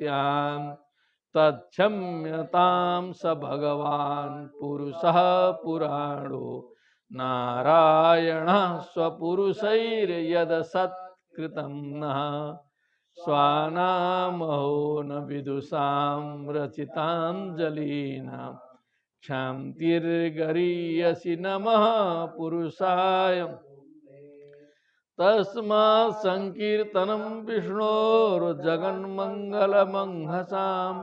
तच्छम्यतां स भगवान् पुरुषः पुराणो नारायणः स्वपुरुषैर्यदसत्कृतं नः स्वानामहो न विदुषां रचिताञ्जलीनां क्षान्तिर्गरीयसि नमः पुरुषाय तस्मात् संकीर्तनं विष्णोर्जगन्मङ्गलमंहसां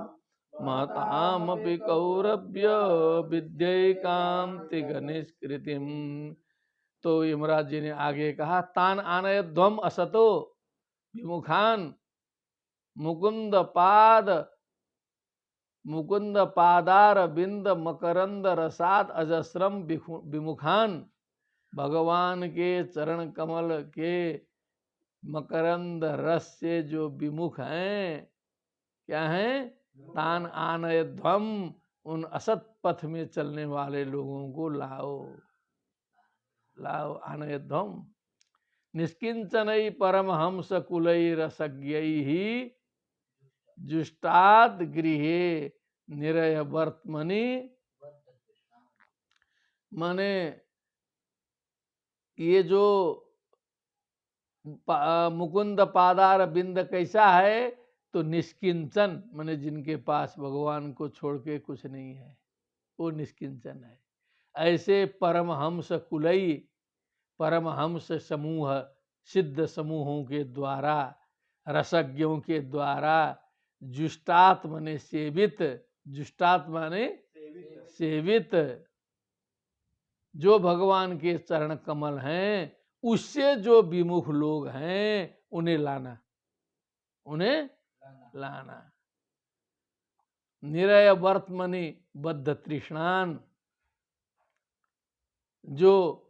महतामपि कौरव्य विद्यैकान्तिक निष्कृतिम। तो यमराज जी ने आगे कहा, तान आनयध्वम असतो विमुखान मुकुंद पादार बिंद मकरंद रसात अजस्रम विमुखान। भगवान के चरण कमल के मकरंद रस से जो विमुख हैं, क्या हैं? तान आनयध्वम, उन असत पथ में चलने वाले लोगों को लाओ लाओ। आनयध्वम निष्किंचनई परमहंस कुलई रसज्ञई जुष्टाद गृहे निरय वर्तमनि। माने ये जो मुकुंद पादार बिंद कैसा है? तो निष्किंचन, माने जिनके पास भगवान को छोड़ के कुछ नहीं है, वो निष्किंचन है। ऐसे परमहंस कुलई, परमहंस समूह, सिद्ध समूहों के द्वारा, रसज्ञों के द्वारा, जुष्टात माने सेवित, जुष्टात माने सेवित, जो भगवान के चरण कमल हैं, उससे जो विमुख लोग हैं, उन्हें लाना, उन्हें लाना। निरय वर्तमनि बद्ध तृष्णान, जो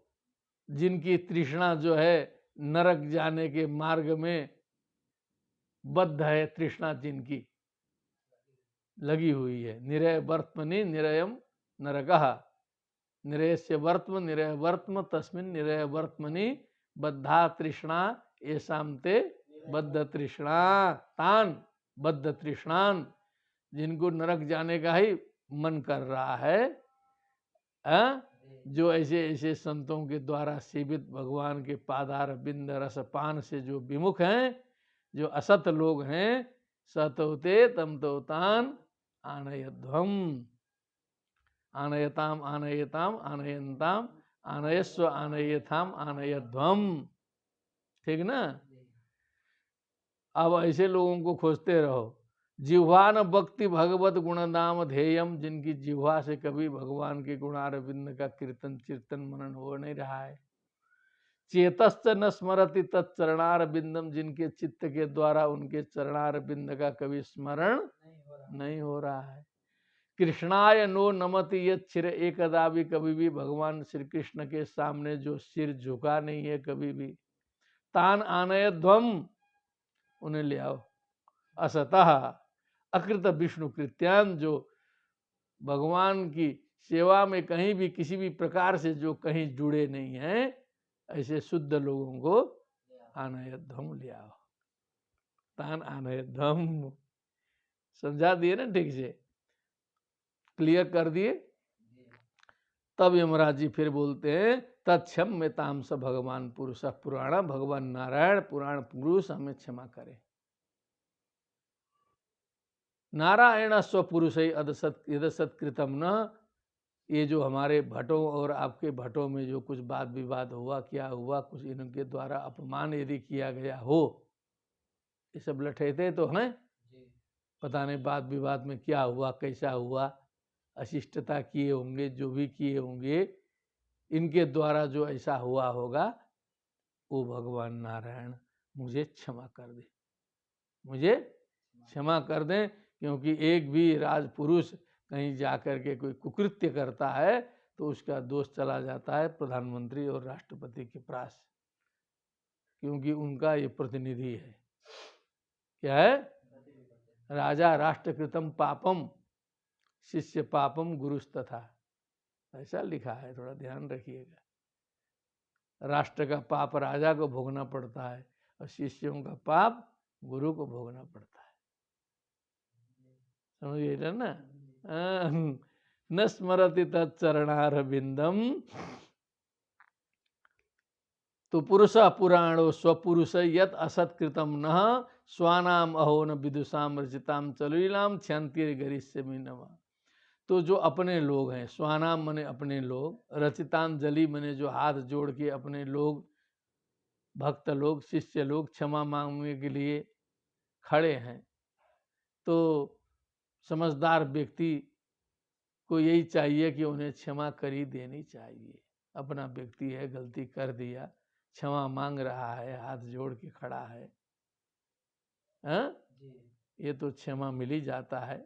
जिनकी तृष्णा जो है नरक जाने के मार्ग में बद्ध है, तृष्णा जिनकी लगी हुई है। निरय वर्तमनि निरयम नरकः, निरय से वर्तम, निरय वर्तम तस्मिन निरय वर्तमनि बद्धा तृष्णा येषां ते बद्ध तृष्णा। तान बद्ध तृष्णान, जिनको नरक जाने का ही मन कर रहा है, जो ऐसे ऐसे संतों के द्वारा सेवित भगवान के पादार बिंद रसपान से जो विमुख हैं, जो असत लोग हैं, सतोते तम तो तान आनयध्वम। आनयताम आनयताम आनयंताम आनयस्व आनयथाम आनयध्वम। ठीक ना? अब ऐसे लोगों को खोजते रहो। जिह्वा न भक्ति भगवत गुणनाम ध्येयम, जिनकी जिह्वा से कभी भगवान के गुणारविंद का कीर्तन चिर्तन मनन हो नहीं रहा है। चेतश्च न स्मरति तत्चरणार बिंदम, जिनके चित्त के द्वारा उनके चरणार बिंद का कभी स्मरण नहीं हो रहा है। कृष्णाय नो नमति यत् शिर एकदा भी, कभी भी भगवान श्री कृष्ण के सामने जो सिर झुका नहीं है कभी भी। तान आनयध्वम, उन्हें ले आओ। असतः अकृत विष्णु कृत्यान, जो भगवान की सेवा में कहीं भी किसी भी प्रकार से जो कहीं जुड़े नहीं हैं, ऐसे शुद्ध लोगों को आनयध्वम ले आओ। तान आनयध्वम समझा दिए ना? ठीक से क्लियर कर दिए। तब यमराज जी फिर बोलते हैं, तत्क्षम में तामस भगवान पुरुष पुराण, भगवान नारायण पुराण पुरुष हमें क्षमा करें। नारायण स्वपुरुष यदसत कृतम न, ये जो हमारे भट्टों और आपके भट्टों में जो कुछ वाद विवाद हुआ, क्या हुआ, कुछ इनके द्वारा अपमान यदि किया गया हो, ये सब लठेते तो हैं, पता नहीं वाद विवाद में क्या हुआ, कैसा हुआ, अशिष्टता किए होंगे, जो भी किए होंगे, इनके द्वारा जो ऐसा हुआ होगा, वो भगवान नारायण मुझे क्षमा कर दे, मुझे क्षमा कर दें। क्योंकि एक भी राजपुरुष कहीं जाकर के कोई कुकृत्य करता है तो उसका दोष चला जाता है प्रधानमंत्री और राष्ट्रपति के पास, क्योंकि उनका ये प्रतिनिधि है। क्या है? राजा राष्ट्रकृतम पापम शिष्य पापम गुरुस्तथा, ऐसा लिखा है, थोड़ा ध्यान रखिएगा। राष्ट्र का पाप राजा को भोगना पड़ता है और शिष्यों का पाप गुरु को भोगना पड़ता है। समझिए ना? न स्मरति तत्चरणार बिंदम, तो पुरुष पुराणो स्वपुरुष यत असत्कृतम न स्वानाम अहो न विदुषाम रचिताम चलुलाम क्षंतिर गरिष्यमि नमः। तो जो अपने लोग हैं, स्वानाम मने अपने लोग, रचितांजलि मने जो हाथ जोड़ के अपने लोग, भक्त लोग, शिष्य लोग क्षमा मांगने के लिए खड़े हैं, तो समझदार व्यक्ति को यही चाहिए कि उन्हें क्षमा कर ही देनी चाहिए। अपना व्यक्ति है, गलती कर दिया, क्षमा मांग रहा है, हाथ जोड़ के खड़ा है, हाँ? ये तो क्षमा मिल ही जाता है,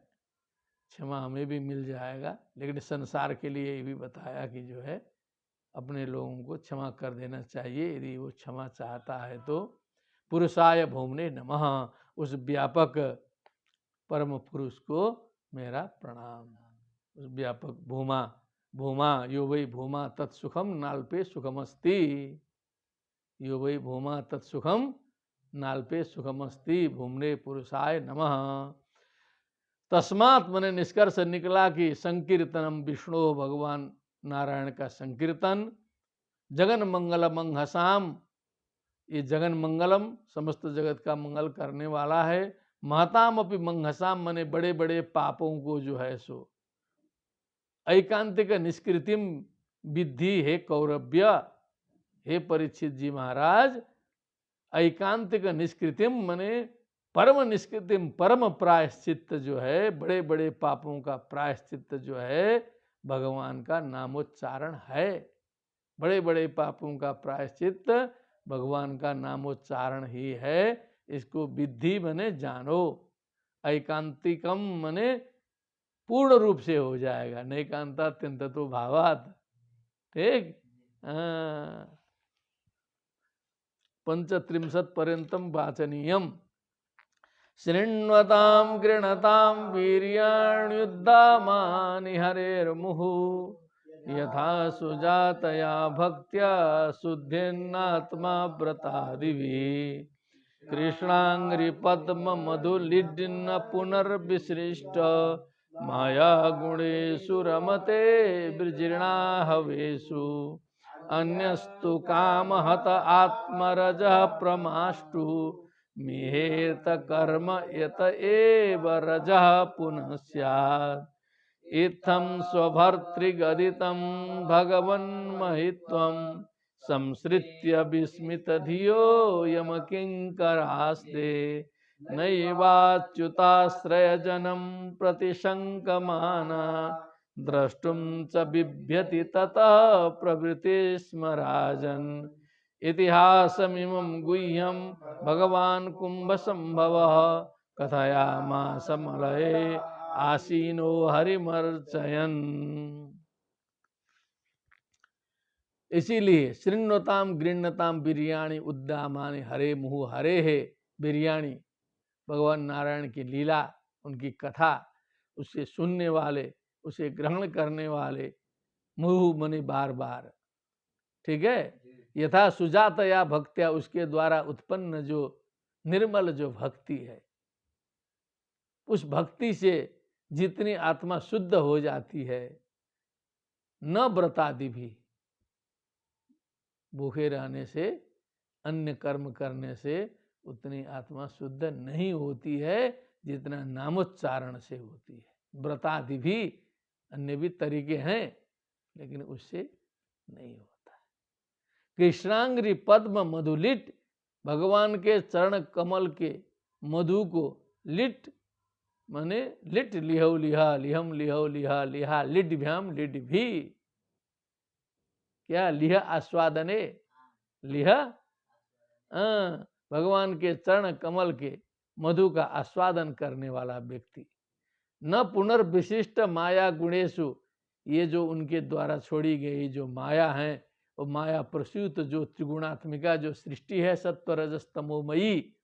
क्षमा हमें भी मिल जाएगा। लेकिन संसार के लिए ये भी बताया कि जो है अपने लोगों को क्षमा कर देना चाहिए। यदि वो क्षमा चाहता है तो पुरुषाय भूमने नमः, उस व्यापक परम पुरुष को मेरा प्रणाम। उस व्यापक भूमा, भूमा यो वै भूमा तत्सुखम नाल्पे सुखमस्ति, यो वै भूमा तत्सुखम नाल्पे सुखमस्ति, भूमने पुरुषाय नमः। तस्मात् मने निष्कर्ष निकला कि संकीर्तनम विष्णु, भगवान नारायण का संकीर्तन, जगन मंगलम हसाम, ये जगन मंगलम समस्त जगत का मंगल करने वाला है। महताम अपि मंहसाम मने बड़े बड़े पापों को जो है सो ऐकांतिक निष्कृतिम विद्धि, हे कौरव्य, हे परीक्षित जी महाराज, ऐकांतिक निष्कृतिम मने परम निष्कृतिम, परम प्रायश्चित जो है, बड़े बड़े पापों का प्रायश्चित जो है भगवान का नामोच्चारण है। बड़े बड़े पापों का प्रायश्चित भगवान का नामोच्चारण ही है। इसको विद्धि मने जानो, ऐकांतिकम मने पूर्ण रूप से हो जाएगा, नैकांता अत्यंत तो भावात, ठीक। पंचत्रिंशत् पर्यंतम वाचनीयम। शृण्वतां गृणतां वीर्याण्युद्दामानि हरेर्मुहुः, यथा सुजातया भक्त्या शुद्धेन्नात्मा व्रतादिभिः। कृष्णांग्रि पद्म मधुलिड्न पुनर्विसृष्ट, माया गुणेषु रमते विजीर्णा हवेषु। अन्यस्तु कामहत आत्मरजः प्रमाष्टु, मिहेत कर्म यत एव रजः पुनः स्यात्। इत्थं स्वभर्तृगदितं भगवन्महित्वं, संसृत्य विस्मित धियो यम किंकरास्ते। नैवाच्युताश्रयजनं प्रतिशंकमाना, द्रष्टुं च बिभ्यति ततः प्रवृत्ति स्म राजन्। इतिहासमिमं गुह्यं भगवान् कुम्भसंभवः, कथयामास मलये आसीनो हरिमर्चयन्। इसीलिए शृण्वताम गृह्णताम बिरयाणी उद्दामानि हरे मुहु, हरे है बिरयाणी, भगवान नारायण की लीला, उनकी कथा, उसे सुनने वाले, उसे ग्रहण करने वाले, मुहु मने बार बार, ठीक है। यथा सुजातया भक्त्या, उसके द्वारा उत्पन्न जो निर्मल जो भक्ति है, उस भक्ति से जितनी आत्मा शुद्ध हो जाती है, न व्रतादि भी, भूखे रहने से, अन्य कर्म करने से उतनी आत्मा शुद्ध नहीं होती है जितना नामोच्चारण से होती है। व्रतादि भी, अन्य भी तरीके हैं, लेकिन उससे नहीं होता है। कृष्णांग्रि पद्म मधुलिट, भगवान के चरण कमल के मधु को, लिट माने लिट, लिहौ लिहा, लिहम लिहौ लिहा, लिहा लिड भ्याम लिड भी, क्या लिह आस्वादने, लिह भगवान के चरण कमल के मधु का आस्वादन करने वाला व्यक्ति। न पुनर्विशिष्ट माया गुणेशु, ये जो उनके द्वारा छोड़ी गई जो माया है, वो माया प्रसूत जो त्रिगुणात्मिका जो सृष्टि है, सत्व रजस तमोमयी,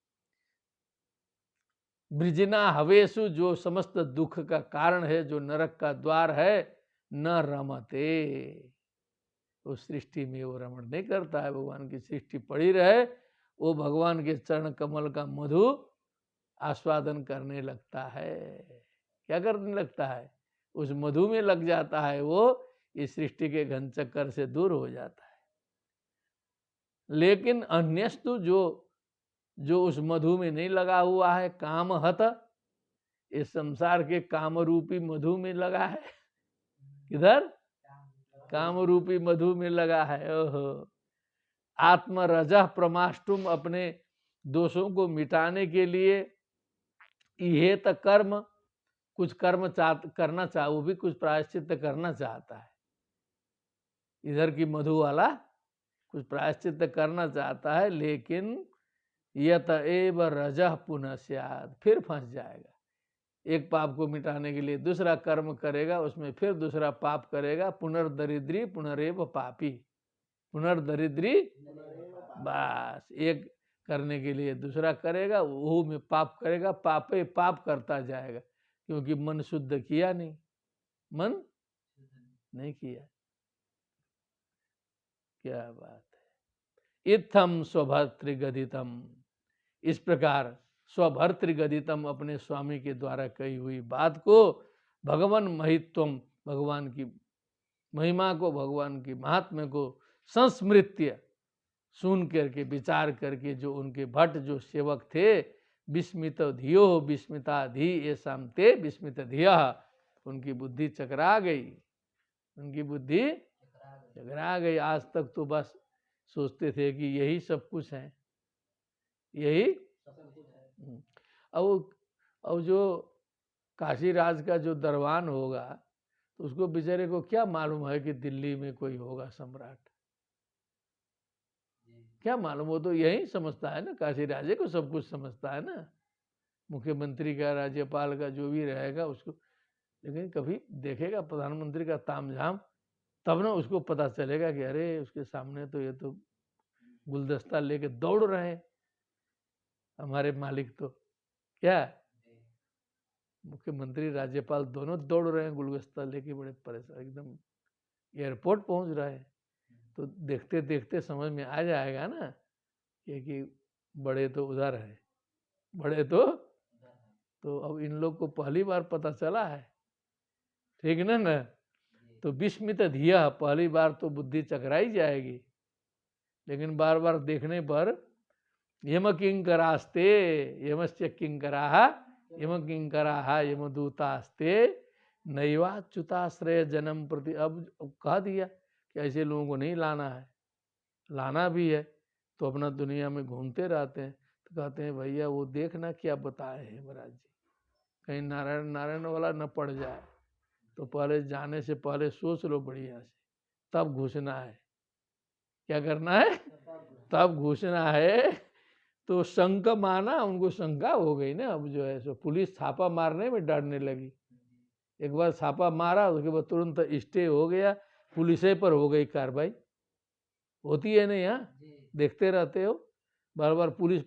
ब्रिजना हवेशु, जो समस्त दुख का कारण है, जो नरक का द्वार है, न रमते, उस सृष्टि में वो रमण नहीं करता है। भगवान की सृष्टि पड़ी रहे, वो भगवान के चरण कमल का मधु आस्वादन करने लगता है। क्या करने लगता है? उस मधु में लग जाता है, वो इस सृष्टि के घन चक्कर से दूर हो जाता है। लेकिन अन्यस्तु जो उस मधु में नहीं लगा हुआ है, कामहत, इस संसार के काम रूपी मधु में लगा है, किधर? काम रूपी मधु में लगा है। ओहो, आत्मरजः प्रमाष्टुम, अपने दोषों को मिटाने के लिए, ये तक कर्म, कुछ कर्म करना चाह, वो भी कुछ प्रायश्चित करना चाहता है। इधर की मधु वाला कुछ प्रायश्चित करना चाहता है, लेकिन यत एव रजः पुनः स्यात्, फिर फंस जाएगा। एक पाप को मिटाने के लिए दूसरा कर्म करेगा, उसमें फिर दूसरा पाप करेगा। पुनर्दरिद्री पुनरेव पापी, पुनर्दरिद्री, बस एक करने के लिए दूसरा करेगा, वो में पाप करेगा, पापे पाप करता जाएगा, क्योंकि मन शुद्ध किया नहीं, मन नहीं किया। क्या बात है। इत्थम स्वभर्तृगदितम, इस प्रकार स्वभर्तृगदितम, अपने स्वामी के द्वारा कही हुई बात को, भगवान महित्वम, भगवान की महिमा को, भगवान की महात्म्य को संस्मृत्य, सुन करके विचार करके, जो उनके भट्ट जो सेवक थे, विस्मित धियो विस्मिता धी ये शामते विस्मित धिया, उनकी बुद्धि चकरा गई, उनकी बुद्धि चकरा गई। आज तक तो बस सोचते थे कि यही सब कुछ है, यही। अब जो काशीराज का जो दरबान होगा, तो उसको बेचारे को क्या मालूम है कि दिल्ली में कोई होगा सम्राट, क्या मालूम। वो तो यही समझता है ना, काशी राजे को सब कुछ समझता है ना, मुख्यमंत्री का, राज्यपाल का, जो भी रहेगा उसको। लेकिन कभी देखेगा प्रधानमंत्री का तामझाम, तब ना उसको पता चलेगा कि अरे उसके सामने तो ये तो गुलदस्ता लेके दौड़ रहे हैं हमारे मालिक, तो क्या मुख्यमंत्री राज्यपाल दोनों दौड़ रहे हैं गुलदस्ता लेके, बड़े परेशान, एकदम एयरपोर्ट पहुंच रहे हैं। तो देखते देखते समझ में आ जाएगा ना कि बड़े तो उधर है, बड़े तो अब इन लोग को पहली बार पता चला है, ठीक ना। तो विस्मित धिया, पहली बार तो बुद्धि चकराई जाएगी, लेकिन बार बार देखने पर यम किंकरास्ते, यमस्य किंकराः यम किंकराः यमदूतास्ते नैवाच्युताश्रय जन्म प्रति। अब कह दिया कि ऐसे लोगों को नहीं लाना है, लाना भी है तो अपना दुनिया में घूमते रहते हैं। तो कहते हैं भैया वो देखना क्या बताए हैं महाराज जी, कहीं नारायण नारायण वाला न पड़ जाए, तो पहले जाने से पहले सोच लो बढ़िया से, तब घुसना है। क्या करना है? तब घुसना है। तो शंक माना, उनको शंका हो गई ना, अब जो है सो पुलिस छापा मारने में डरने लगी। एक बार छापा मारा, उसके बाद तुरंत स्टे हो गया, पुलिस पर हो गई कार्रवाई। होती है ना, यहाँ देखते रहते हो, बार बार पुलिस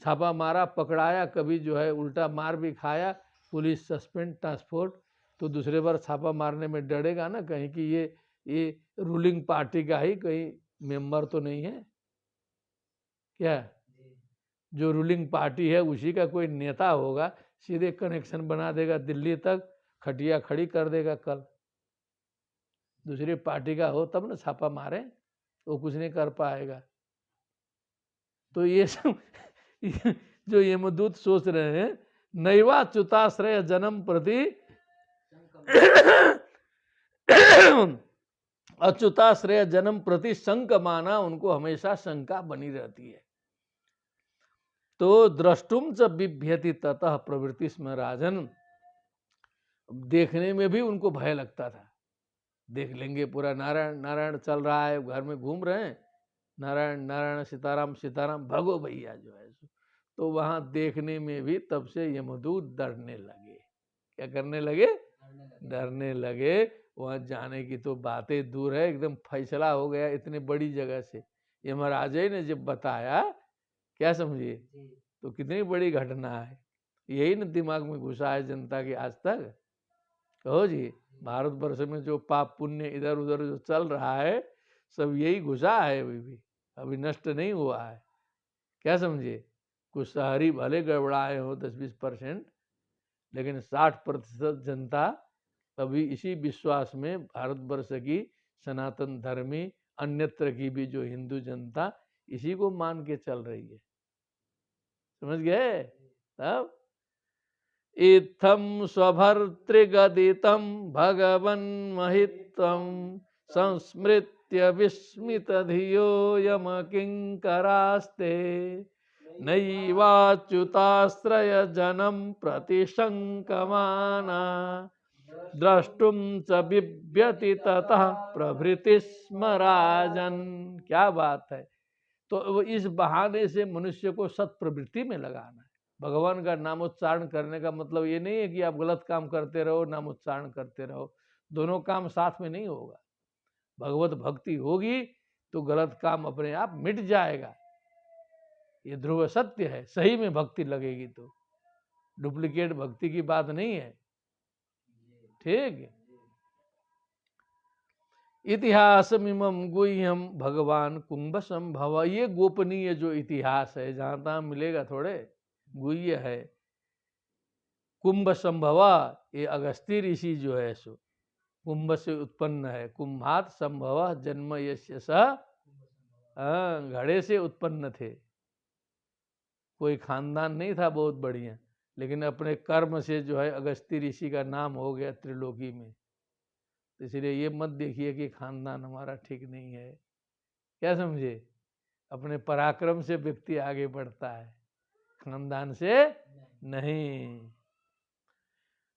छापा मारा, पकड़ाया, कभी जो है उल्टा मार भी खाया, पुलिस सस्पेंड ट्रांसपोर्ट। तो दूसरे बार छापा मारने में डरेगा ना कहीं कि ये रूलिंग पार्टी का ही कहीं मेंबर तो नहीं है क्या, जो रूलिंग पार्टी है उसी का कोई नेता होगा, सीधे कनेक्शन बना देगा दिल्ली तक, खटिया खड़ी कर देगा। कल दूसरी पार्टी का हो तब ना छापा मारे, वो कुछ नहीं कर पाएगा। तो ये सब जो यमदूत सोच रहे हैं, नैवाच्युताश्रय जन्म प्रति अच्युताश्रय जन्म प्रति शंक माना, उनको हमेशा शंका बनी रहती है। तो द्रष्टुम च बिभ्यति ततः प्रवृत्ति स्म राजन, देखने में भी उनको भय लगता था। देख लेंगे पूरा नारायण नारायण चल रहा है, घर में घूम रहे हैं, नारायण नारायण सीताराम सीताराम, भगो भैया जो है। तो वहां देखने में भी तब से यमदूत डरने लगे। क्या करने लगे? डरने लगे। वहां जाने की तो बातें दूर है, एकदम फैसला हो गया इतनी बड़ी जगह से। यमराज ने जब बताया, क्या समझिए, तो कितनी बड़ी घटना है। यही ना दिमाग में घुसा है जनता के आज तक। कहो जी, भारतवर्ष में जो पाप पुण्य इधर उधर जो चल रहा है, सब यही घुसा है, अभी नष्ट नहीं हुआ है। क्या समझिए, कुछ शहरी भले गड़बड़ाए हो 10-20%, लेकिन 60% जनता अभी इसी विश्वास में, भारतवर्ष की सनातन धर्मी, अन्यत्र की भी जो हिंदू जनता, इसी को मान के चल रही है। समझ गए? तब इत्थं स्वभर्तृगदितं भगवन्महित्वं संस्मृत्य विस्मितधियो यमकिङ्करास्ते नैवाच्युताश्रयजनं प्रतिशङ्कमाना द्रष्टुम च बिभ्यति ततः प्रभृति स्म राजन। क्या बात है। तो इस बहाने से मनुष्य को सत्प्रवृत्ति में लगाना है। भगवान का नामोच्चारण करने का मतलब ये नहीं है कि आप गलत काम करते रहो नामोच्चारण करते रहो, दोनों काम साथ में नहीं होगा। भगवत भक्ति होगी तो गलत काम अपने आप मिट जाएगा, ये ध्रुव सत्य है। सही में भक्ति लगेगी तो, डुप्लीकेट भक्ति की बात नहीं है। ठीक। इतिहास मिमम गुह्यम भगवान कुंभ संभव, ये गोपनीय जो इतिहास है जहां तहां मिलेगा थोड़े, गुह्य है। कुंभ संभव, ये अगस्ती ऋषि जो है सो कुंभ से उत्पन्न है। कुंभात संभव जन्म यस्य स, घड़े से उत्पन्न थे। कोई खानदान नहीं था बहुत बढ़िया, लेकिन अपने कर्म से जो है अगस्ती ऋषि का नाम हो गया त्रिलोकी में। तो इसलिए ये मत देखिए कि खानदान हमारा ठीक नहीं है, क्या समझे। अपने पराक्रम से व्यक्ति आगे बढ़ता है, खानदान से नहीं।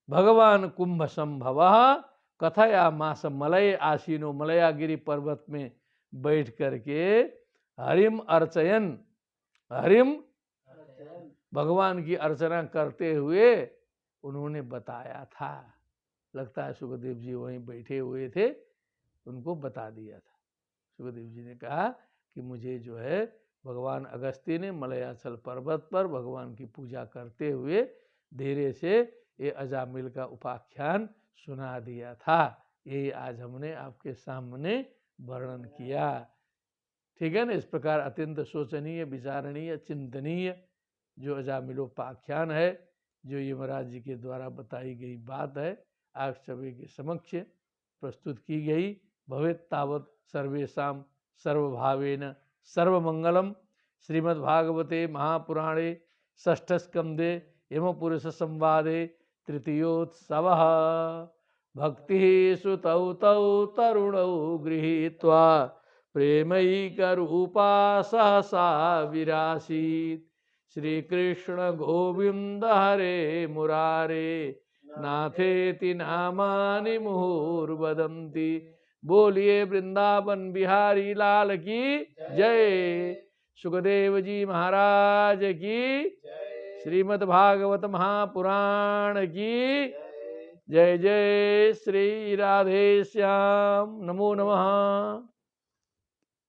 भगवान कुंभ संभव कथया मास मलय आसीनो, मलयागिरी पर्वत में बैठ करके हरिम अर्चयन, हरिम भगवान की अर्चना करते हुए उन्होंने बताया था। लगता है सुखदेव जी वहीं बैठे हुए थे, उनको बता दिया था। सुखदेव जी ने कहा कि मुझे जो है भगवान अगस्त्य ने मलयाचल पर्वत पर भगवान की पूजा करते हुए धीरे से ये अजामिल का उपाख्यान सुना दिया था। यही आज हमने आपके सामने वर्णन किया। ठीक है ना। इस प्रकार अत्यंत शोचनीय, विचारणीय, चिंतनीय जो अजामिलोपाख्यान है, जो यमराज जी के द्वारा बताई गई बात है, आप सभी के समक्ष प्रस्तुत की गई। भवेत् तावत् सर्वेषां सर्वभावेन सर्वमंगलम। श्रीमद्भागवते महापुराणे षष्ठस्कंदे यमपुरुष संवादे तृतीयोत्सवः। भक्ति सुतौ तौ तरुणौ गृहीत्वा प्रेमैकरूपा सहसा विरासीत्। श्री कृष्ण गोविंद हरे मुरारे नाथेति नामानि मुहुर्वदन्ति। बोलिए वृंदावन बिहारी लाल की जय। सुखदेव जी महाराज की, श्रीमद् भागवत महापुराण की जय। जय श्री राधे श्याम। नमो नमः।